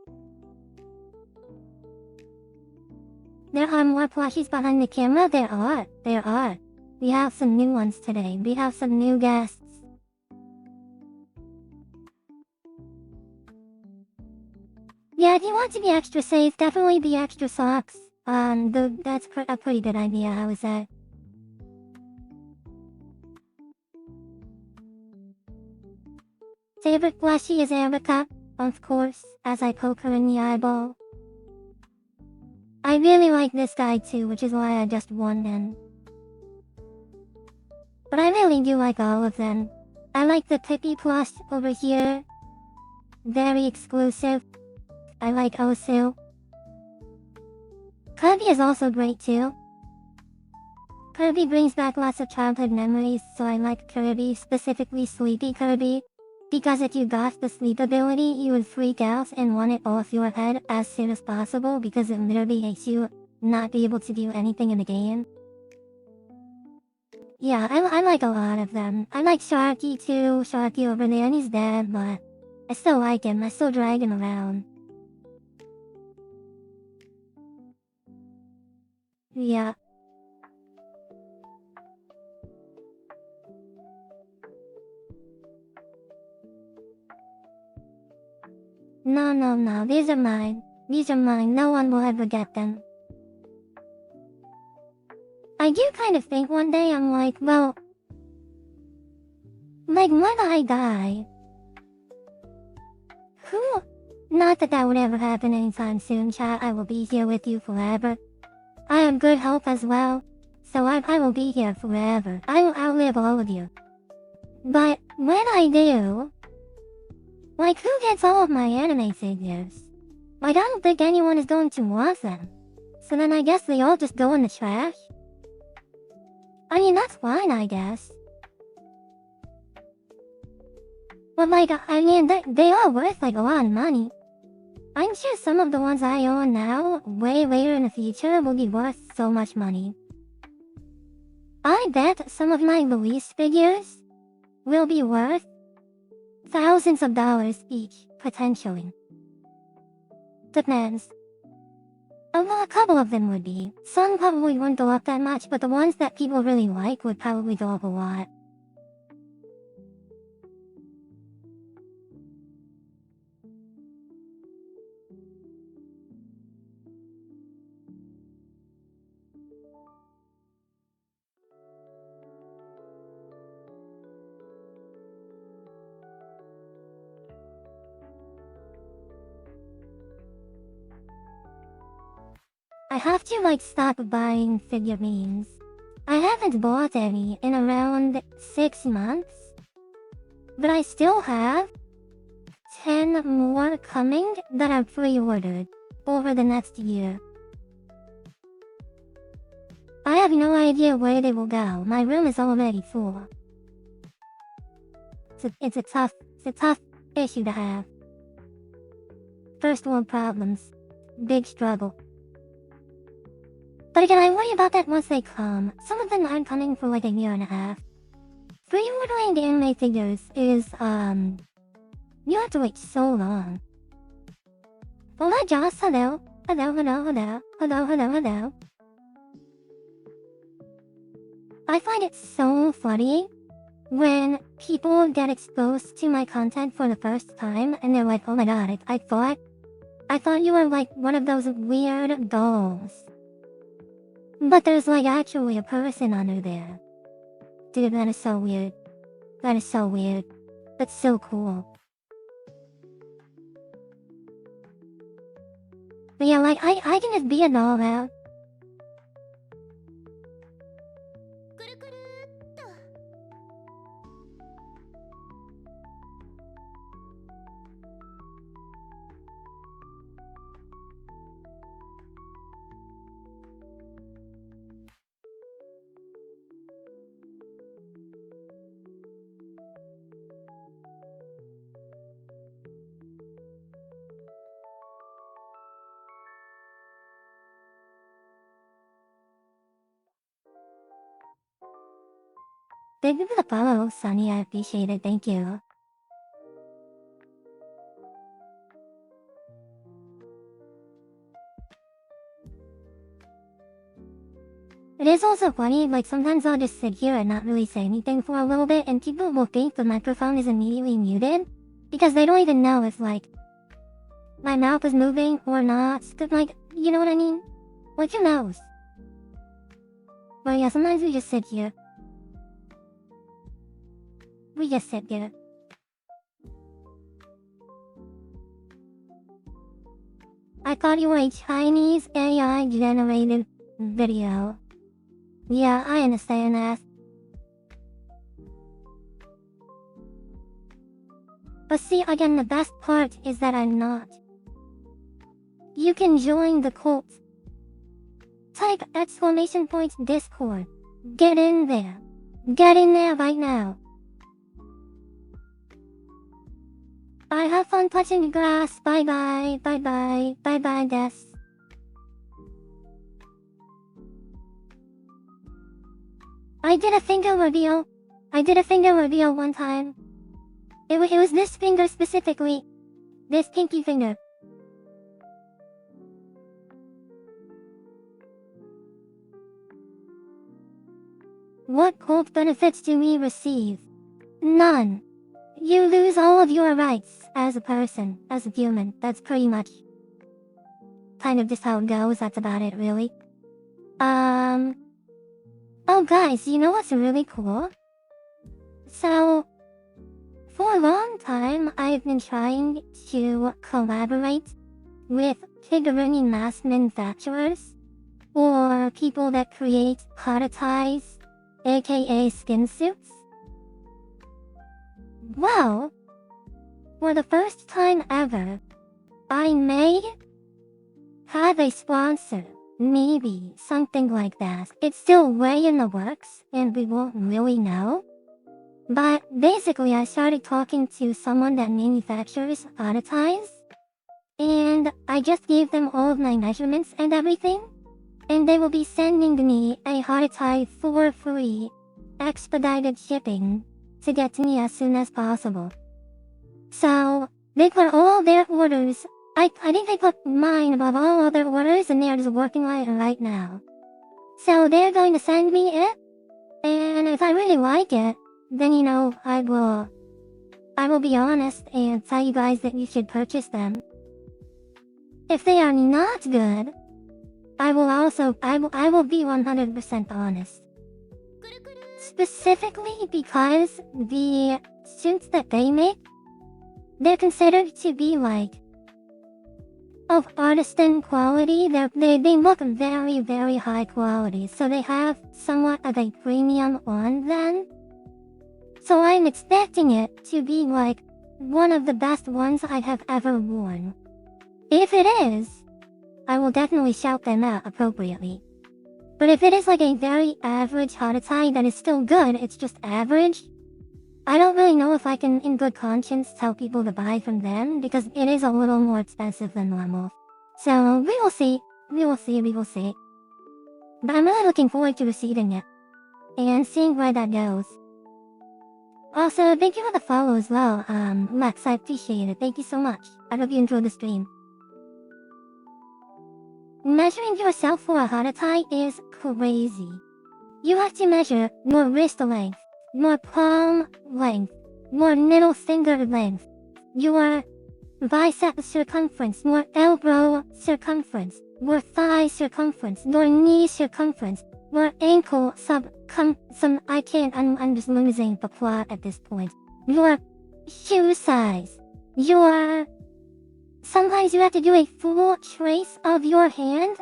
There are more plushies behind the camera. There are. We have some new ones today. We have some new guests. Yeah, if you want to be extra safe, definitely be extra socks. That's a pretty good idea, I would say. Favorite plushie is Erica, of course, as I poke her in the eyeball. I really like this guy too, which is why I just won him. But I really do like all of them. I like the Pippi plush over here. Very exclusive. I like Osu. Kirby is also great too. Kirby brings back lots of childhood memories, so I like Kirby, specifically Sleepy Kirby. Because if you got the sleep ability, you would freak out and want it off your head as soon as possible because it literally makes you not be able to do anything in the game. Yeah, I like a lot of them. I like Sharky too. Sharky over there, and he's dead, but I still like him. I still drag him around. Yeah. No. These are mine. No one will ever get them. I do kind of think one day I'm like, well, like when I die, who? Not that would ever happen anytime soon, chat. I will be here with you forever. I am good health as well, so I will be here forever. I will outlive all of you. But when I do, like who gets all of my anime figures? Like I don't think anyone is going to want them. So then I guess they all just go in the trash? I mean, that's fine, I guess. But like, I mean, they are worth like a lot of money. I'm sure some of the ones I own now, way later in the future, will be worth so much money. I bet some of my Luis figures will be worth thousands of dollars each, potentially. Depends. Although a couple of them would be. Some probably wouldn't go up that much, but the ones that people really like would probably go up a lot. I have to like stop buying figurines. I haven't bought any in around 6 months. But I still have 10 more coming that I've pre-ordered over the next year. I have no idea where they will go. My room is already full. It's a tough issue to have. First world problems. Big struggle. But again, I worry about that once they come. Some of them aren't coming for like a year and a half. Pre-ordering the anime figures is, you have to wait so long. Hola, Joss, hello. Hello. I find it so funny when people get exposed to my content for the first time and they're like, oh my god, I thought you were like one of those weird dolls. But there's like actually a person under there. Dude, that is so weird. That's so cool. But yeah, like, I can just be a doll now. Thank you for the follow, Sunny. I appreciate it. Thank you. It is also funny, like sometimes I'll just sit here and not really say anything for a little bit and people will think the microphone is immediately muted because they don't even know if like my mouth is moving or not. Cause like, you know what I mean? Like who knows? But yeah, sometimes we just sit here. I thought you were a Chinese AI generated video. Yeah, I understand that. But see, again, the best part is that I'm not. You can join the cult. Type !Discord. Get in there. Get in there right now. I have fun touching the grass. Bye bye, Des. I did a finger reveal one time. It was this finger specifically. This pinky finger. What cult benefits do we receive? None. You lose all of your rights as a person, as a human. That's pretty much kind of just how it goes. That's about it, really. Oh guys, you know what's really cool? So, for a long time, I've been trying to collaborate with figurine mask manufacturers or people that create prototypes, aka skin suits. Well, for the first time ever, I may have a sponsor. Maybe something like that. It's still way in the works and we won't really know. But basically I started talking to someone that manufactures prototypes. And I just gave them all of my measurements and everything. And they will be sending me a prototype for free, expedited shipping, to get to me as soon as possible. So, they put all their orders, I think they put mine above all other orders and they're just working on it right now. So they're going to send me it, and if I really like it, then you know, I will be honest and tell you guys that you should purchase them. If they are not good, I will be 100% honest. Specifically because the suits that they make, they're considered to be like of artisan quality. They look very, very high quality, so they have somewhat of a premium on them. So I'm expecting it to be like one of the best ones I have ever worn. If it is, I will definitely shout them out appropriately. But if it is like a very average hot tie that is still good, it's just average, I don't really know if I can in good conscience tell people to buy from them because it is a little more expensive than normal. So we will see. We will see. We will see. But I'm really looking forward to receiving it and seeing where that goes. Also, thank you for the follow as well, Lex, I appreciate it. Thank you so much. I hope you enjoyed the stream. Measuring yourself for a hot tie is crazy. You have to measure your wrist length, your palm length, your middle finger length, your bicep circumference, your elbow circumference, your thigh circumference, your knee circumference, your ankle I'm just losing the plot at this point. Your shoe size, sometimes you have to do a full trace of your hand,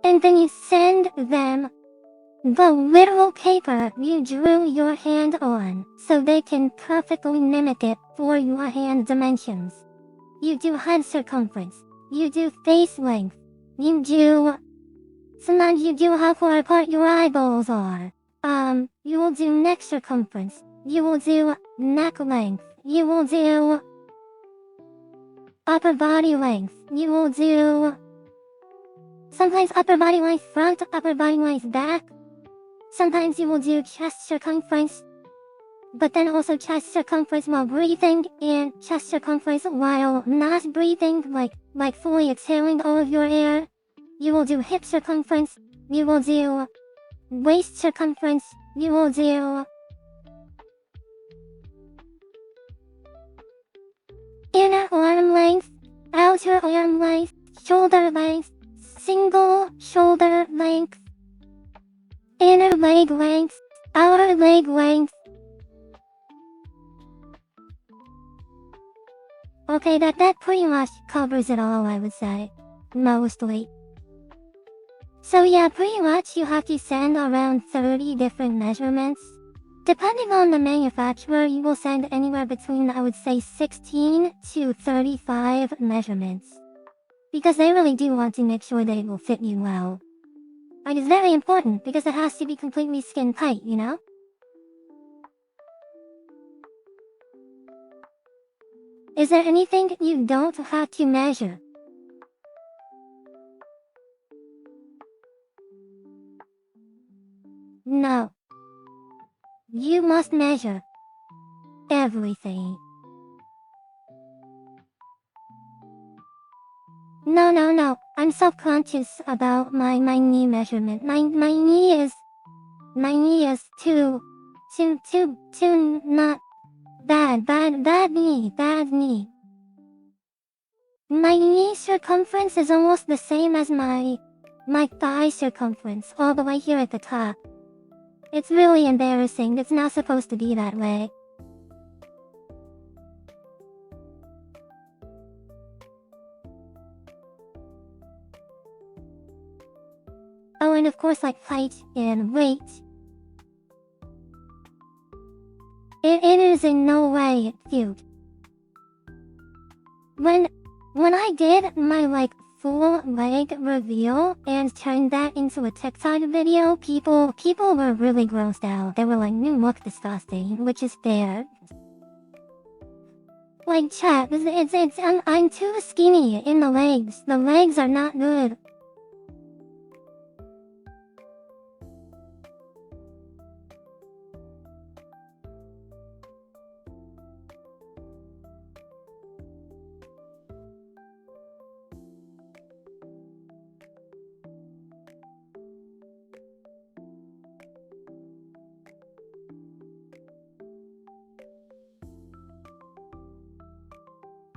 and then you send them the literal paper you drew your hand on, so they can perfectly mimic it for your hand dimensions. You do head circumference, you do face length, sometimes you do how far apart your eyeballs are. You will do neck circumference, you will do neck length, you will do upper body length, you will do sometimes upper body length front, upper body length back. Sometimes you will do chest circumference, but then also chest circumference while breathing and chest circumference while not breathing, like fully exhaling all of your air. You will do hip circumference, you will do waist circumference, you will do inner arm length, outer arm length, shoulder length, single shoulder length, inner leg length, outer leg length. Okay, that pretty much covers it all, I would say. Mostly. So yeah, pretty much you have to send around 30 different measurements. Depending on the manufacturer, you will send anywhere between, I would say, 16 to 35 measurements. Because they really do want to make sure they will fit you well. Like, it's very important because it has to be completely skin tight, you know? Is there anything you don't have to measure? No. You must measure everything. No. I'm self-conscious about my knee measurement. My knee is too not bad knee. My knee circumference is almost the same as my thigh circumference, all the way here at the top. It's really embarrassing. It's not supposed to be that way. Oh, and of course, like height and weight. It is in no way cute. When I did my full leg reveal and turned that into a TikTok video, people were really grossed out. They were like, "You look disgusting," which is fair. Like, chat, I'm too skinny in the legs. The legs are not good.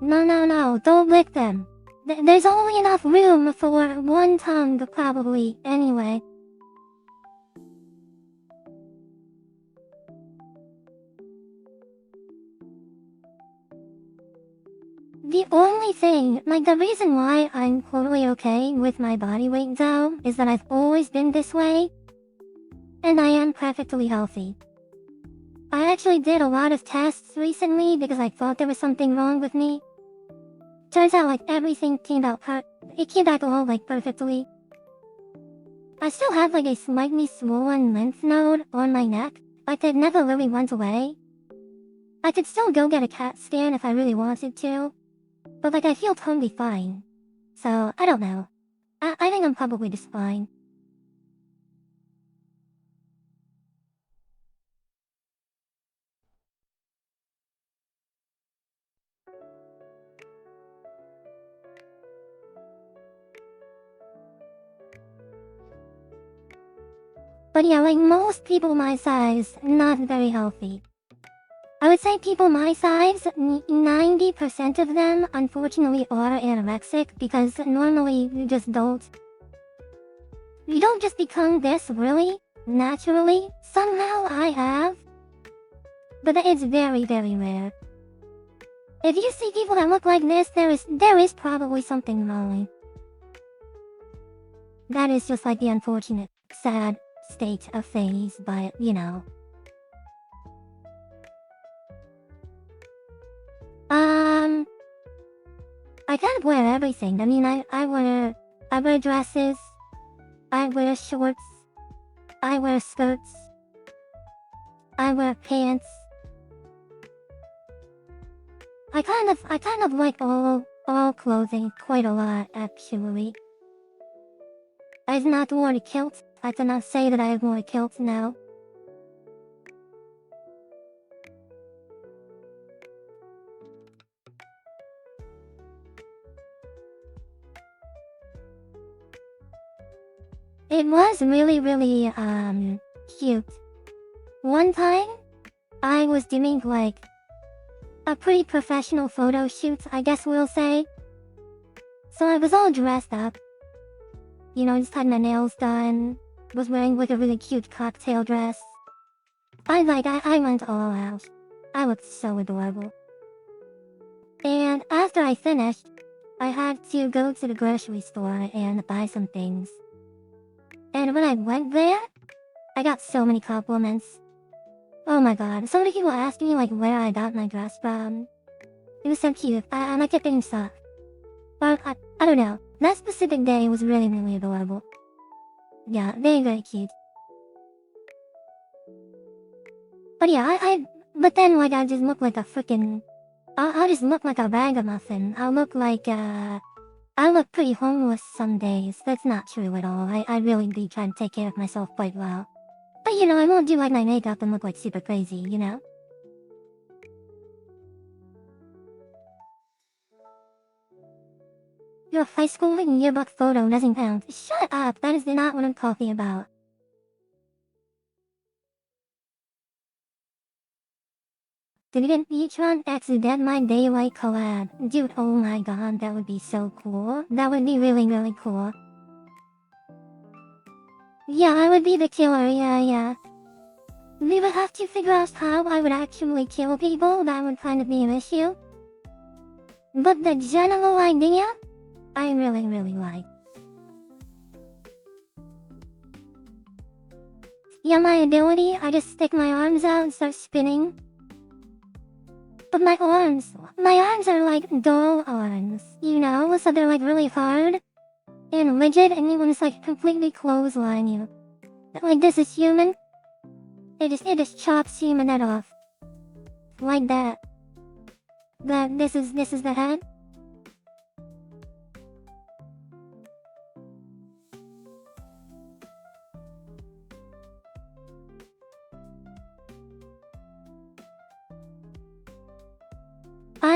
No, don't lick them. There's only enough room for one tongue, probably, anyway. The only thing, the reason why I'm totally okay with my body weight though, is that I've always been this way, and I am perfectly healthy. I actually did a lot of tests recently because I thought there was something wrong with me. Turns out everything came out all perfectly. I still have like a slightly swollen lymph node on my neck, but it never really went away. I could still go get a CAT scan if I really wanted to, but like I feel totally fine. So, I don't know. I think I'm probably just fine. But yeah, like most people my size, not very healthy. I would say people my size, 90% of them unfortunately are anorexic because normally you just don't. You don't just become this really, naturally. Somehow I have. But it's very, very rare. If you see people that look like this, there is probably something wrong. That is just like the unfortunate, sad state of things, but you know. I kind of wear everything. I mean, I wear dresses, I wear shorts, I wear skirts, I wear pants. I kind of like all clothing quite a lot, actually. I've not worn a kilt. I cannot say that I have worn a kilt now. It was really, really, cute. One time, I was doing, like, a pretty professional photo shoot, I guess we'll say. So I was all dressed up. You know, just had my nails done. Was wearing, like, a really cute cocktail dress. I went all out. I looked so adorable. And after I finished, I had to go to the grocery store and buy some things. And when I went there, I got so many compliments. Oh my god, so many people asked me like where I got my dress from. It was so cute. I like it being soft. Well, I don't know. That specific day was really, really adorable. Yeah, very, very cute. But yeah, but then like I just look like a freaking, I'll just look like a ragamuffin. I look pretty homeless some days. That's not true at all. I really do try to take care of myself quite well. But you know, I won't do like my makeup and look like super crazy, you know? Your high school yearbook photo doesn't count. Shut up, that is not what I'm talking about. Didn't y-chanVODs Dead My Daylight collab? Dude, oh my god, that would be so cool. That would be really, really cool. Yeah, I would be the killer, yeah. We would have to figure out how I would actually kill people. That would kind of be an issue. But the general idea, I really, really like. Yeah, my ability, I just stick my arms out and start spinning. But my arms are like doll arms, you know? So they're like really hard and rigid, and you want to like completely clothesline you. Like this is human. It just chops human head off. Like that. This is the head.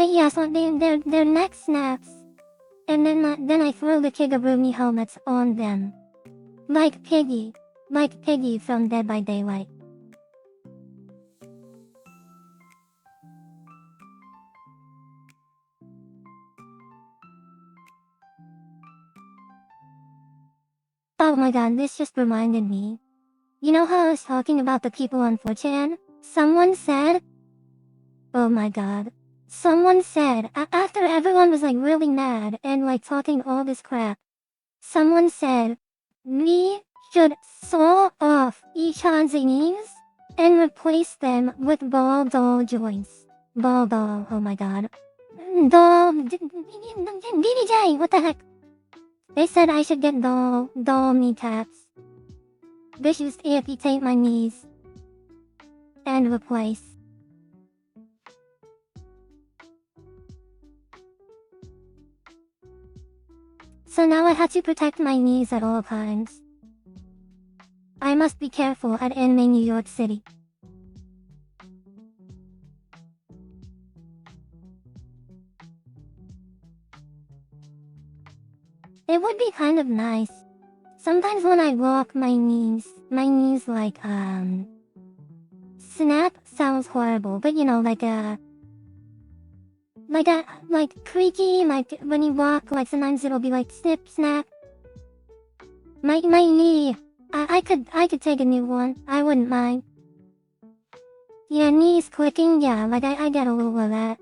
Yeah, so their neck snaps. And then I throw the Kigurumi helmets on them. Like Piggy from Dead by Daylight. Oh my god, this just reminded me. You know how I was talking about the people on 4chan? Someone said, oh my god. Someone said, after everyone was like really mad and like talking all this crap, someone said, we should saw off y-chan's knees and replace them with ball doll joints. Ball doll, oh my god. Doll, DDJ, what the heck? They said I should get doll kneecaps. This used to amputate my knees. And replace. So now I have to protect my knees at all times. I must be careful at Anime New York City. It would be kind of nice. Sometimes when I walk my knees like, snap sounds horrible, but you know, like creaky, like when you walk, like sometimes it'll be like snip, snap. My knee, I could take a new one. I wouldn't mind. Yeah, knees clicking, yeah, like I get a little of that.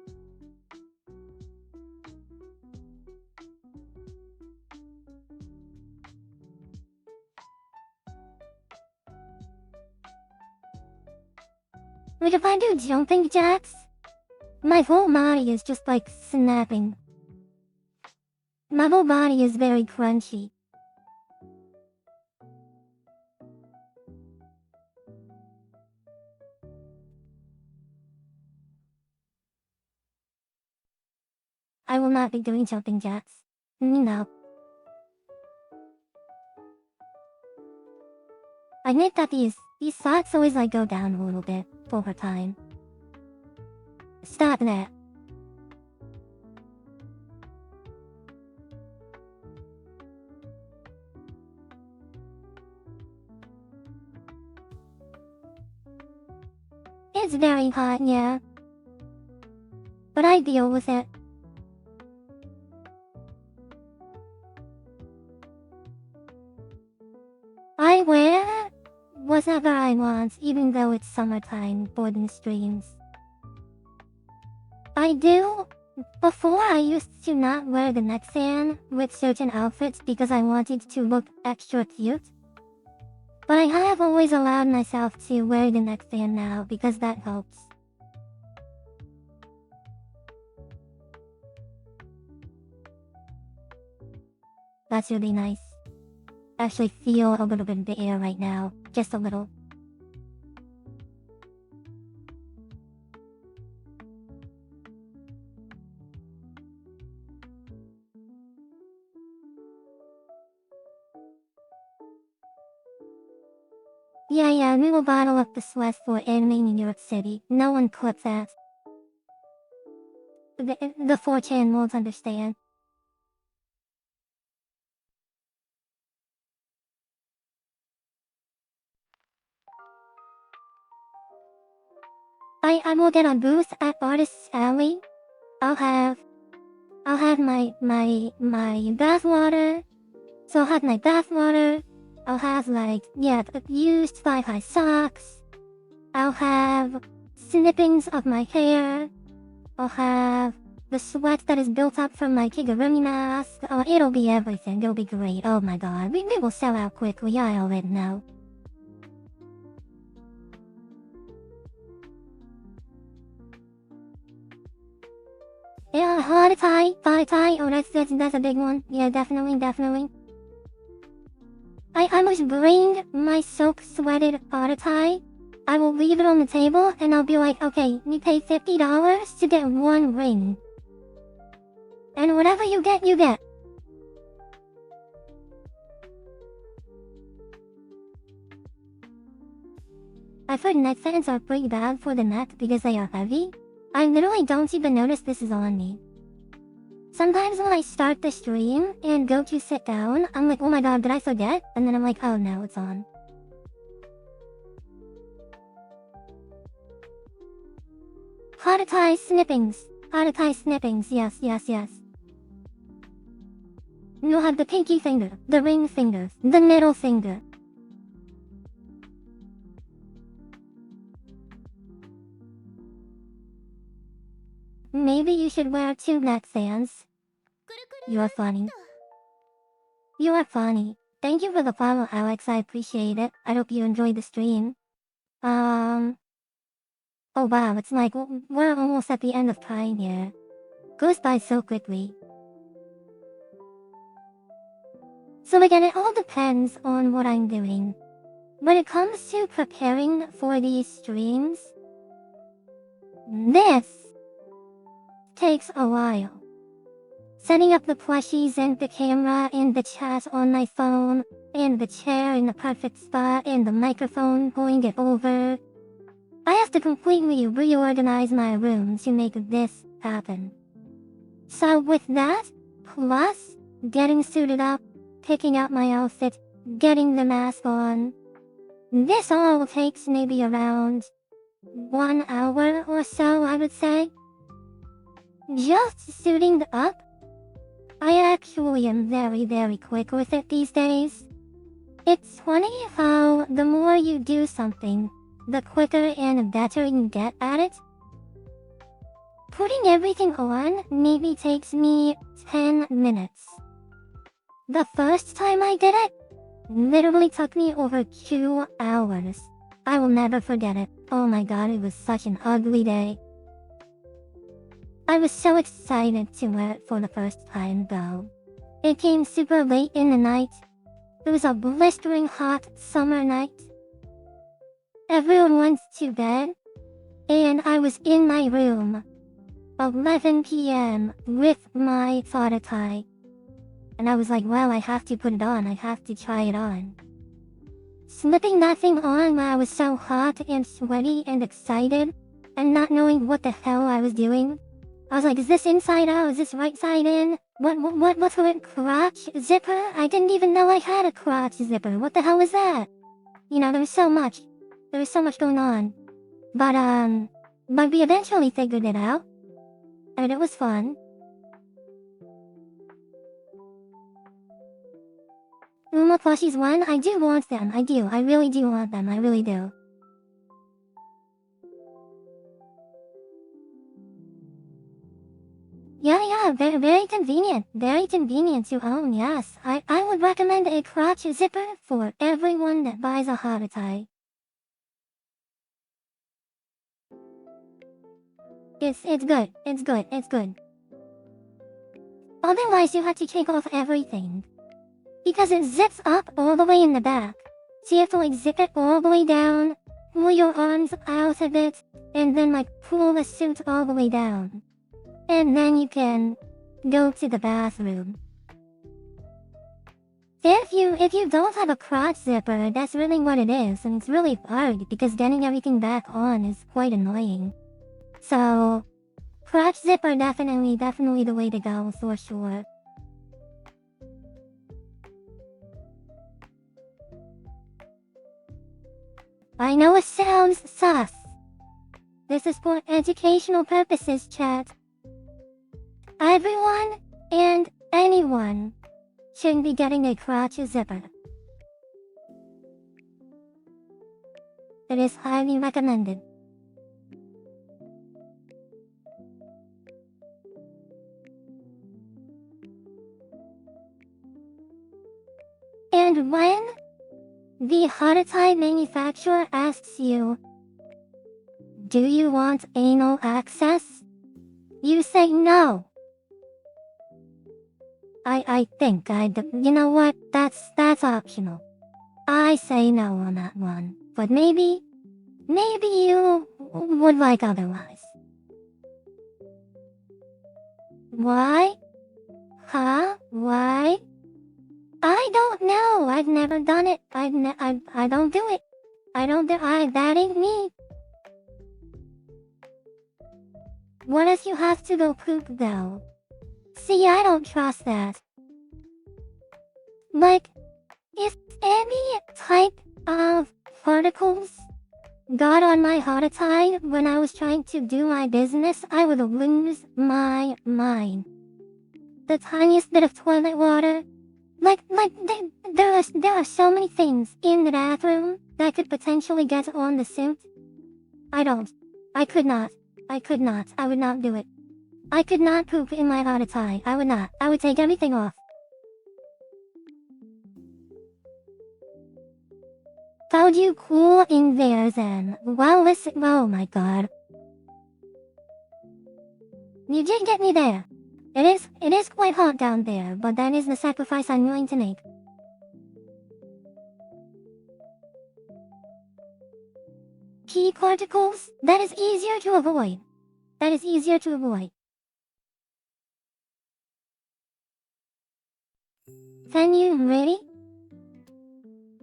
Like if I do jumping jacks, my whole body is just like snapping. My whole body is very crunchy. I will not be doing jumping jacks. No. I admit that these thoughts always like go down a little bit over time. Stop that. It's very hot, yeah. But I deal with it. I wear whatever I want, even though it's summertime, boarding streams. I do. Before, I used to not wear the neckband with certain outfits because I wanted to look extra cute. But I have always allowed myself to wear the neckband now because that helps. That's really nice. Actually feel a little bit in the air right now. Just a little. Yeah, we will bottle up the sweat for Anime New York City. No one clips that. The 4chan won't understand. I will get a booth at Artist's Alley. I'll have my bath water. So I'll have my bath water. I'll have used thigh-high socks. I'll have snippings of my hair. I'll have the sweat that is built up from my kigurumi mask. Oh, it'll be everything. It'll be great. Oh my god. We will sell out quickly. I already know. Yeah, body tie. Oh, that's a big one. Yeah, definitely. I must bring my soak-sweated body tie. I will leave it on the table, and I'll be like, okay, you pay $50 to get one ring. And whatever you get, you get. I've heard neckbands are pretty bad for the neck because they are heavy. I literally don't even notice this is on me. Sometimes when I start the stream and go to sit down, I'm like, oh my god, did I forget? And then I'm like, oh no, it's on. Hard tie snippings, yes. You have the pinky finger, the ring finger, the middle finger. Maybe you should wear 2 neckbands. You are funny. Thank you for the follow, Alex. I appreciate it. I hope you enjoyed the stream. Oh wow, it's like we're almost at the end of time here. Goes by so quickly. So again, it all depends on what I'm doing. when it comes to preparing for these streams, this takes a while. Setting up the plushies and the camera and the chat on my phone and the chair in the perfect spot and the microphone pulling it over. I have to completely reorganize my room to make this happen. So with that, plus getting suited up, picking out my outfit, getting the mask on, this all takes maybe around 1 hour or so, I would say. Just suiting up, I actually am very quick with it these days. It's funny how the more you do something, the quicker and better you get at it. Putting everything on maybe takes me 10 minutes. The first time I did it, literally took me over 2 hours. I will never forget it. Oh my god, it was such an ugly day. I was so excited to wear it for the first time though. It came super late in the night. It was a blistering hot summer night. Everyone went to bed, and I was in my room, 11 p.m. with my thought tie. And I was like, well, I have to put it on. I have to try it on. Slipping that thing on while I was so hot and sweaty and excited, and not knowing what the hell I was doing. I was like, is this inside out? Is this right side in? What's with crotch zipper? I didn't even know I had a crotch zipper. What the hell is that? You know, there was so much going on. But we eventually figured it out. And it was fun. Uma Plushies 1, I do want them. I do. I really do want them. I really do. Yeah, very convenient. Very convenient to own, yes. I would recommend a crotch zipper for everyone that buys a hot tie. It's good. It's good. Otherwise, you have to take off everything. Because it zips up all the way in the back. So you have to like zip it all the way down, pull your arms out of it, and then like pull the suit all the way down. And then you can go to the bathroom. If you don't have a crotch zipper, that's really what it is, and it's really hard because getting everything back on is quite annoying. So, crotch zipper definitely the way to go for sure. I know it sounds sus. This is for educational purposes, chat. Everyone and anyone shouldn't be getting a crotch zipper. It is highly recommended. And when the hot tie manufacturer asks you, do you want anal access? You say no. I think you know what, that's optional. I say no on that one, but maybe you would like otherwise. Why? Huh? Why? I don't know. I've never done it. I don't do it. That ain't me. What if you have to go poop though? See, I don't trust that. Like, if any type of particles got on my hot tie when I was trying to do my business, I would lose my mind. The tiniest bit of toilet water. There are so many things in the bathroom that could potentially get on the suit. I could not. I would not do it. I could not poop in my hot tie. I would not. I would take everything off. Found you cool in there then. Well, listen. Oh my god. You did get me there. It is quite hot down there, but that is the sacrifice I'm willing to make. Key particles, that is easier to avoid. That is easier to avoid. Then you ready?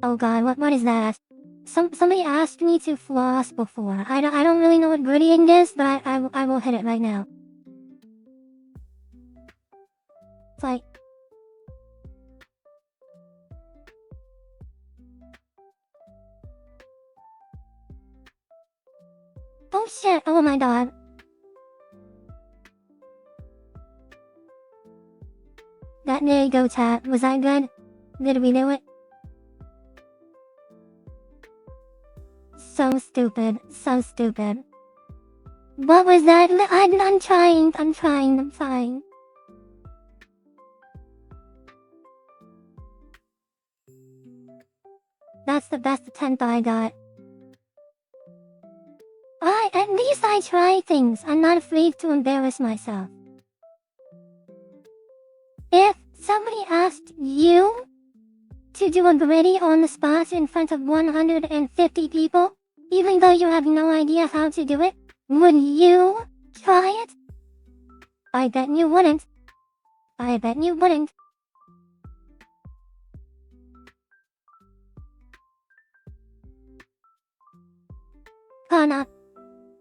Oh god, what is that? Somebody asked me to floss before. I don't really know what grittying is, but I will hit it right now. It's like... Oh shit, oh my god. That there you go, chat. Was that good? Did we do it? So stupid. So stupid. What was that? I'm trying. That's the best attempt I got. At least I try things. I'm not afraid to embarrass myself. If somebody asked you to do a gritty on the spot in front of 150 people, even though you have no idea how to do it, would you try it? I bet you wouldn't. I bet you wouldn't. Hannah,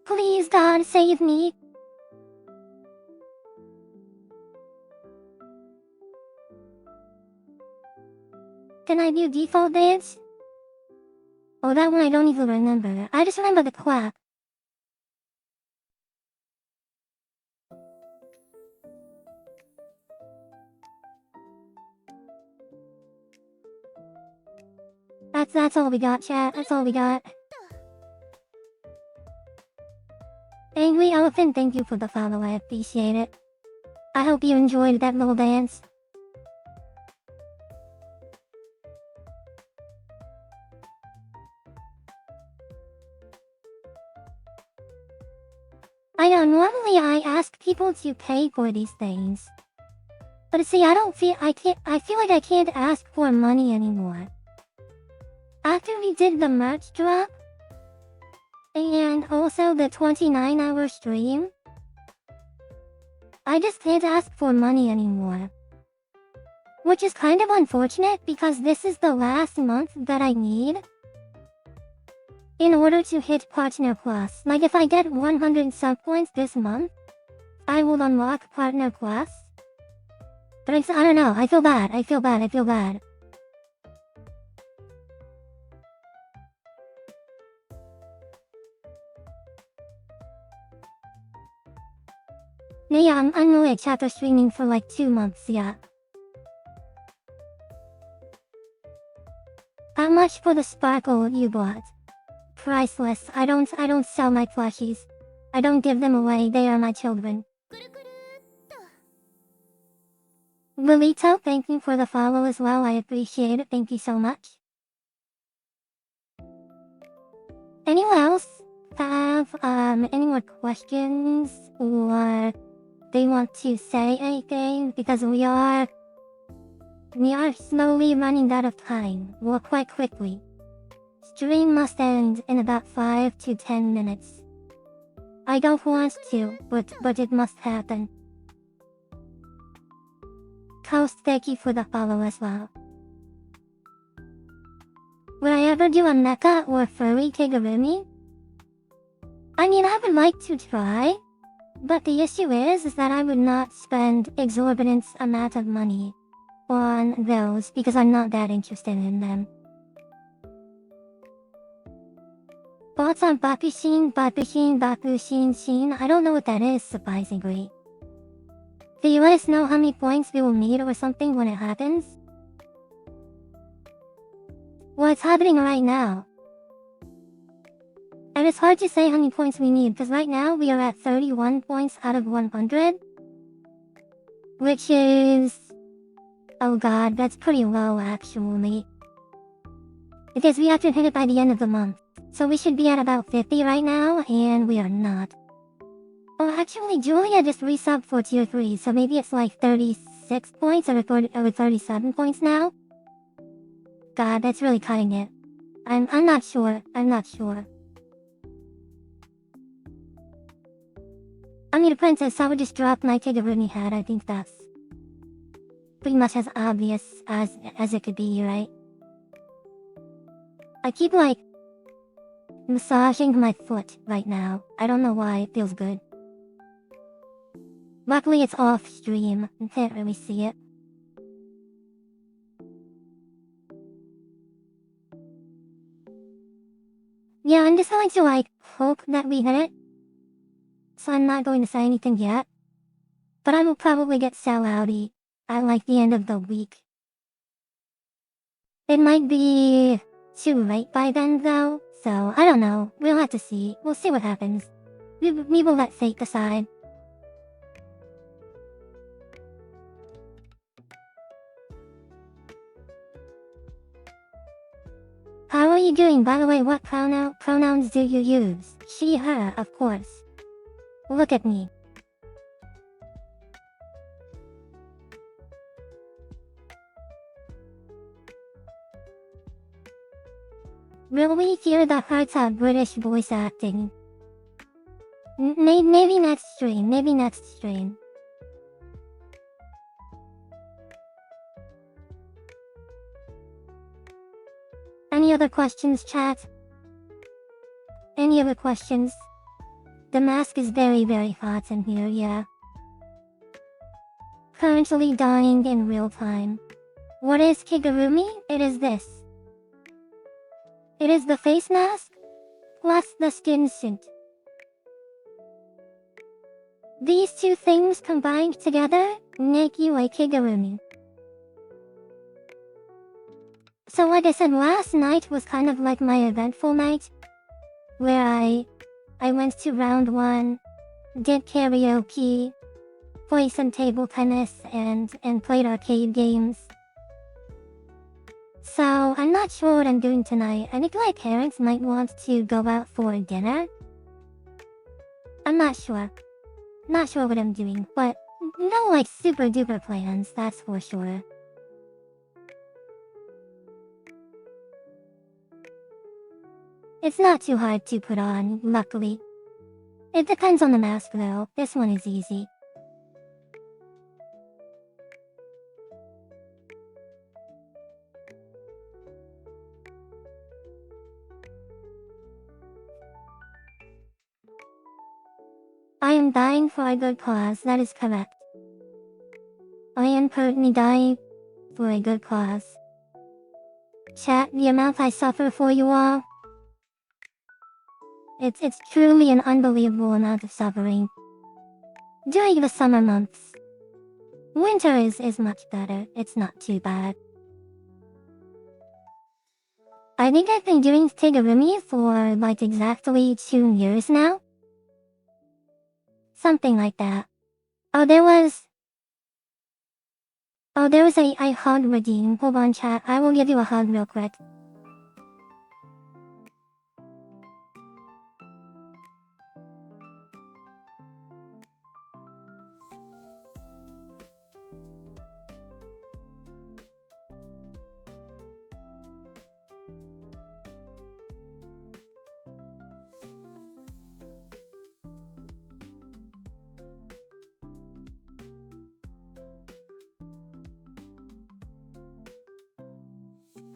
please God save me. Can I do default dance? Oh, that one I don't even remember. I just remember the clap. That's all we got, chat. That's all we got. Angry Elephant, thank you for the follow. I appreciate it. I hope you enjoyed that little dance. I know, normally I ask people to pay for these things. But see, I feel like I can't ask for money anymore. After we did the merch drop, and also the 29-hour stream, I just can't ask for money anymore. Which is kind of unfortunate because this is the last month that I need in order to hit Partner Plus. Like if I get 100 sub points this month, I will unlock Partner Plus. But I don't know, I feel bad. Yeah, I'm rich after streaming for like 2 months, yeah. How much for the sparkle you bought? Priceless. I don't sell my plushies. I don't give them away, they are my children. Lilito, thank you for the follow as well, I appreciate it, thank you so much. Anyone else have any more questions or they want to say anything? Because we are slowly running out of time, or quite quickly. Stream must end in about 5 to 10 minutes. I don't want to, but it must happen. Coast, thank you for the follow as well. Would I ever do a mecha or furry kigurumi? I mean, I would like to try, but the issue is that I would not spend exorbitant amount of money on those because I'm not that interested in them. Thoughts on Bakushin? I don't know what that is, surprisingly. Do you let us know how many points we will need or something when it happens? Well, it's happening right now. And it's hard to say how many points we need, because right now we are at 31 points out of 100. Which is... oh god, that's pretty low actually. Because we have to hit it by the end of the month. So we should be at about 50 right now, and we are not. Oh, actually, Julia just resubbed for tier 3, so maybe it's like 36 points or 37 points now? God, that's really cutting it. I'm not sure. I need a princess, I would just drop my Tiggeruni hat. I think that's pretty much as obvious as it could be, right? I keep like massaging my foot right now. I don't know why, it feels good. Luckily it's off stream, you can't really see it. Yeah, I'm just going to like hope that we hit it. So I'm not going to say anything yet. But I will probably get so outy at like the end of the week. It might be too late by then though, so I don't know. We'll have to see. We'll see what happens. We will let fate decide. How are you doing? By the way, what pronouns do you use? She, her, of course. Look at me. Really hear the hearts of British voice acting. Maybe next stream. Any other questions, chat? Any other questions? The mask is very, very hot in here, yeah. Currently dying in real time. What is Kigurumi? It is this. It is the face mask, plus the skin suit. These two things combined together make you a Kigurumi. So like I said, last night was kind of like my eventful night, where I went to round 1, did karaoke, played some table tennis, and played arcade games. So I'm not sure what I'm doing tonight. I think my parents might want to go out for dinner. I'm not sure. Not sure what I'm doing, but no like super duper plans, that's for sure. It's not too hard to put on, luckily. It depends on the mask though. This one is easy. I am dying for a good cause, that is correct. I am currently dying for a good cause. Chat, the amount I suffer for you all. It's truly an unbelievable amount of suffering. During the summer months. Winter is much better, it's not too bad. I think I've been doing Kigurumi for like exactly 2 years now. Something like that. Oh, there was a hug redeem. Hold on, chat. I will give you a hug real quick.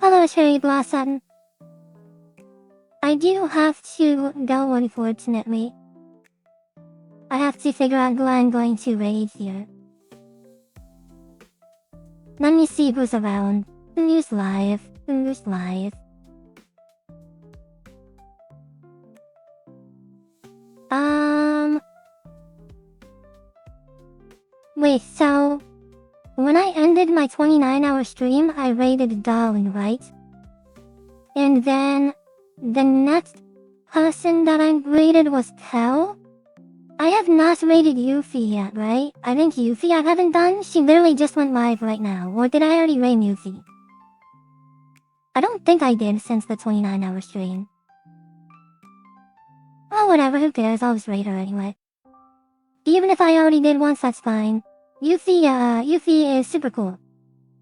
Hello, Cherry Blossom. I do have to go, unfortunately. I have to figure out who I'm going to raid here. Let me see who's around. Who's live? Wait, so when I ended my 29-hour stream, I raided Darling, right? And then the next person that I raided was Kel? I have not raided Yuffie yet, right? I think Yuffie I haven't done. She literally just went live right now. Or did I already raid Yuffie? I don't think I did since the 29-hour stream. Oh, whatever, who cares? I'll just raid her anyway. Even if I already did once, that's fine. Yuffie is super cool.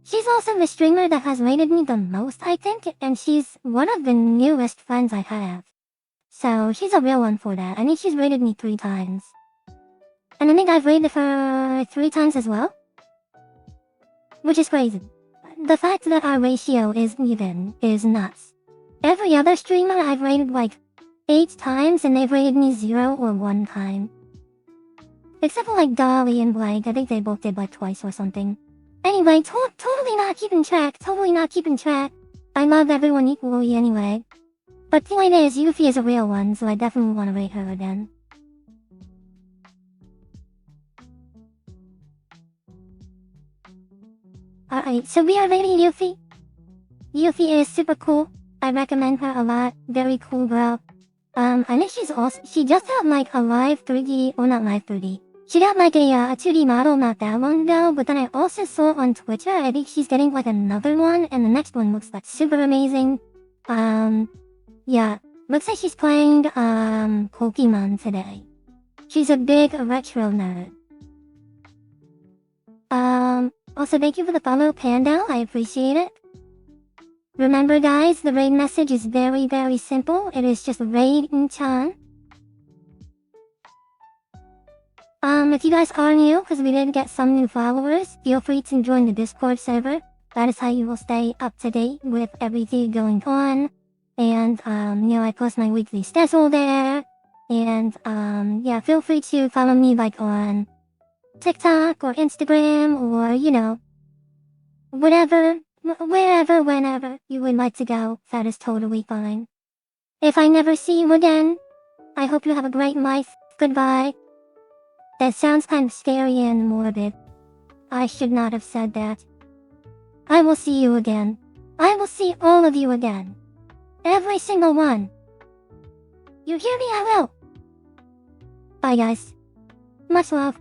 She's also the streamer that has rated me the most, I think, and she's one of the newest friends I have. So she's a real one for that. I think she's rated me 3 times. And I think I've rated her 3 times as well. Which is crazy. The fact that our ratio is even is nuts. Every other streamer I've rated like 8 times and they've rated me 0 or 1 time. Except for like Dolly and Blake, I think they both did like twice or something. Anyway, totally not keeping track, I love everyone equally anyway. But the point is, Yuffie is a real one, so I definitely want to rate her again. Alright, so we are rating Yuffie. Yuffie is super cool. I recommend her a lot. Very cool girl. I think she just had like a live 3D, or not live 3D. She got like a 2D model not that long ago, but then I also saw on Twitter, I think she's getting like another one, and the next one looks like super amazing. Yeah, looks like she's playing, Pokemon today. She's a big retro nerd. Also thank you for the follow, Panda, I appreciate it. Remember guys, the raid message is very, very simple. It is just raid y-chan. If you guys are new, because we did get some new followers, feel free to join the Discord server. That is how you will stay up to date with everything going on. And, I post my weekly schedule there. And, yeah, feel free to follow me, like, on TikTok or Instagram or, whatever, wherever, whenever you would like to go. That is totally fine. If I never see you again, I hope you have a great life. Goodbye. That sounds kind of scary and morbid. I should not have said that. I will see you again. I will see all of you again. Every single one. You hear me? I will. Bye guys. Much love.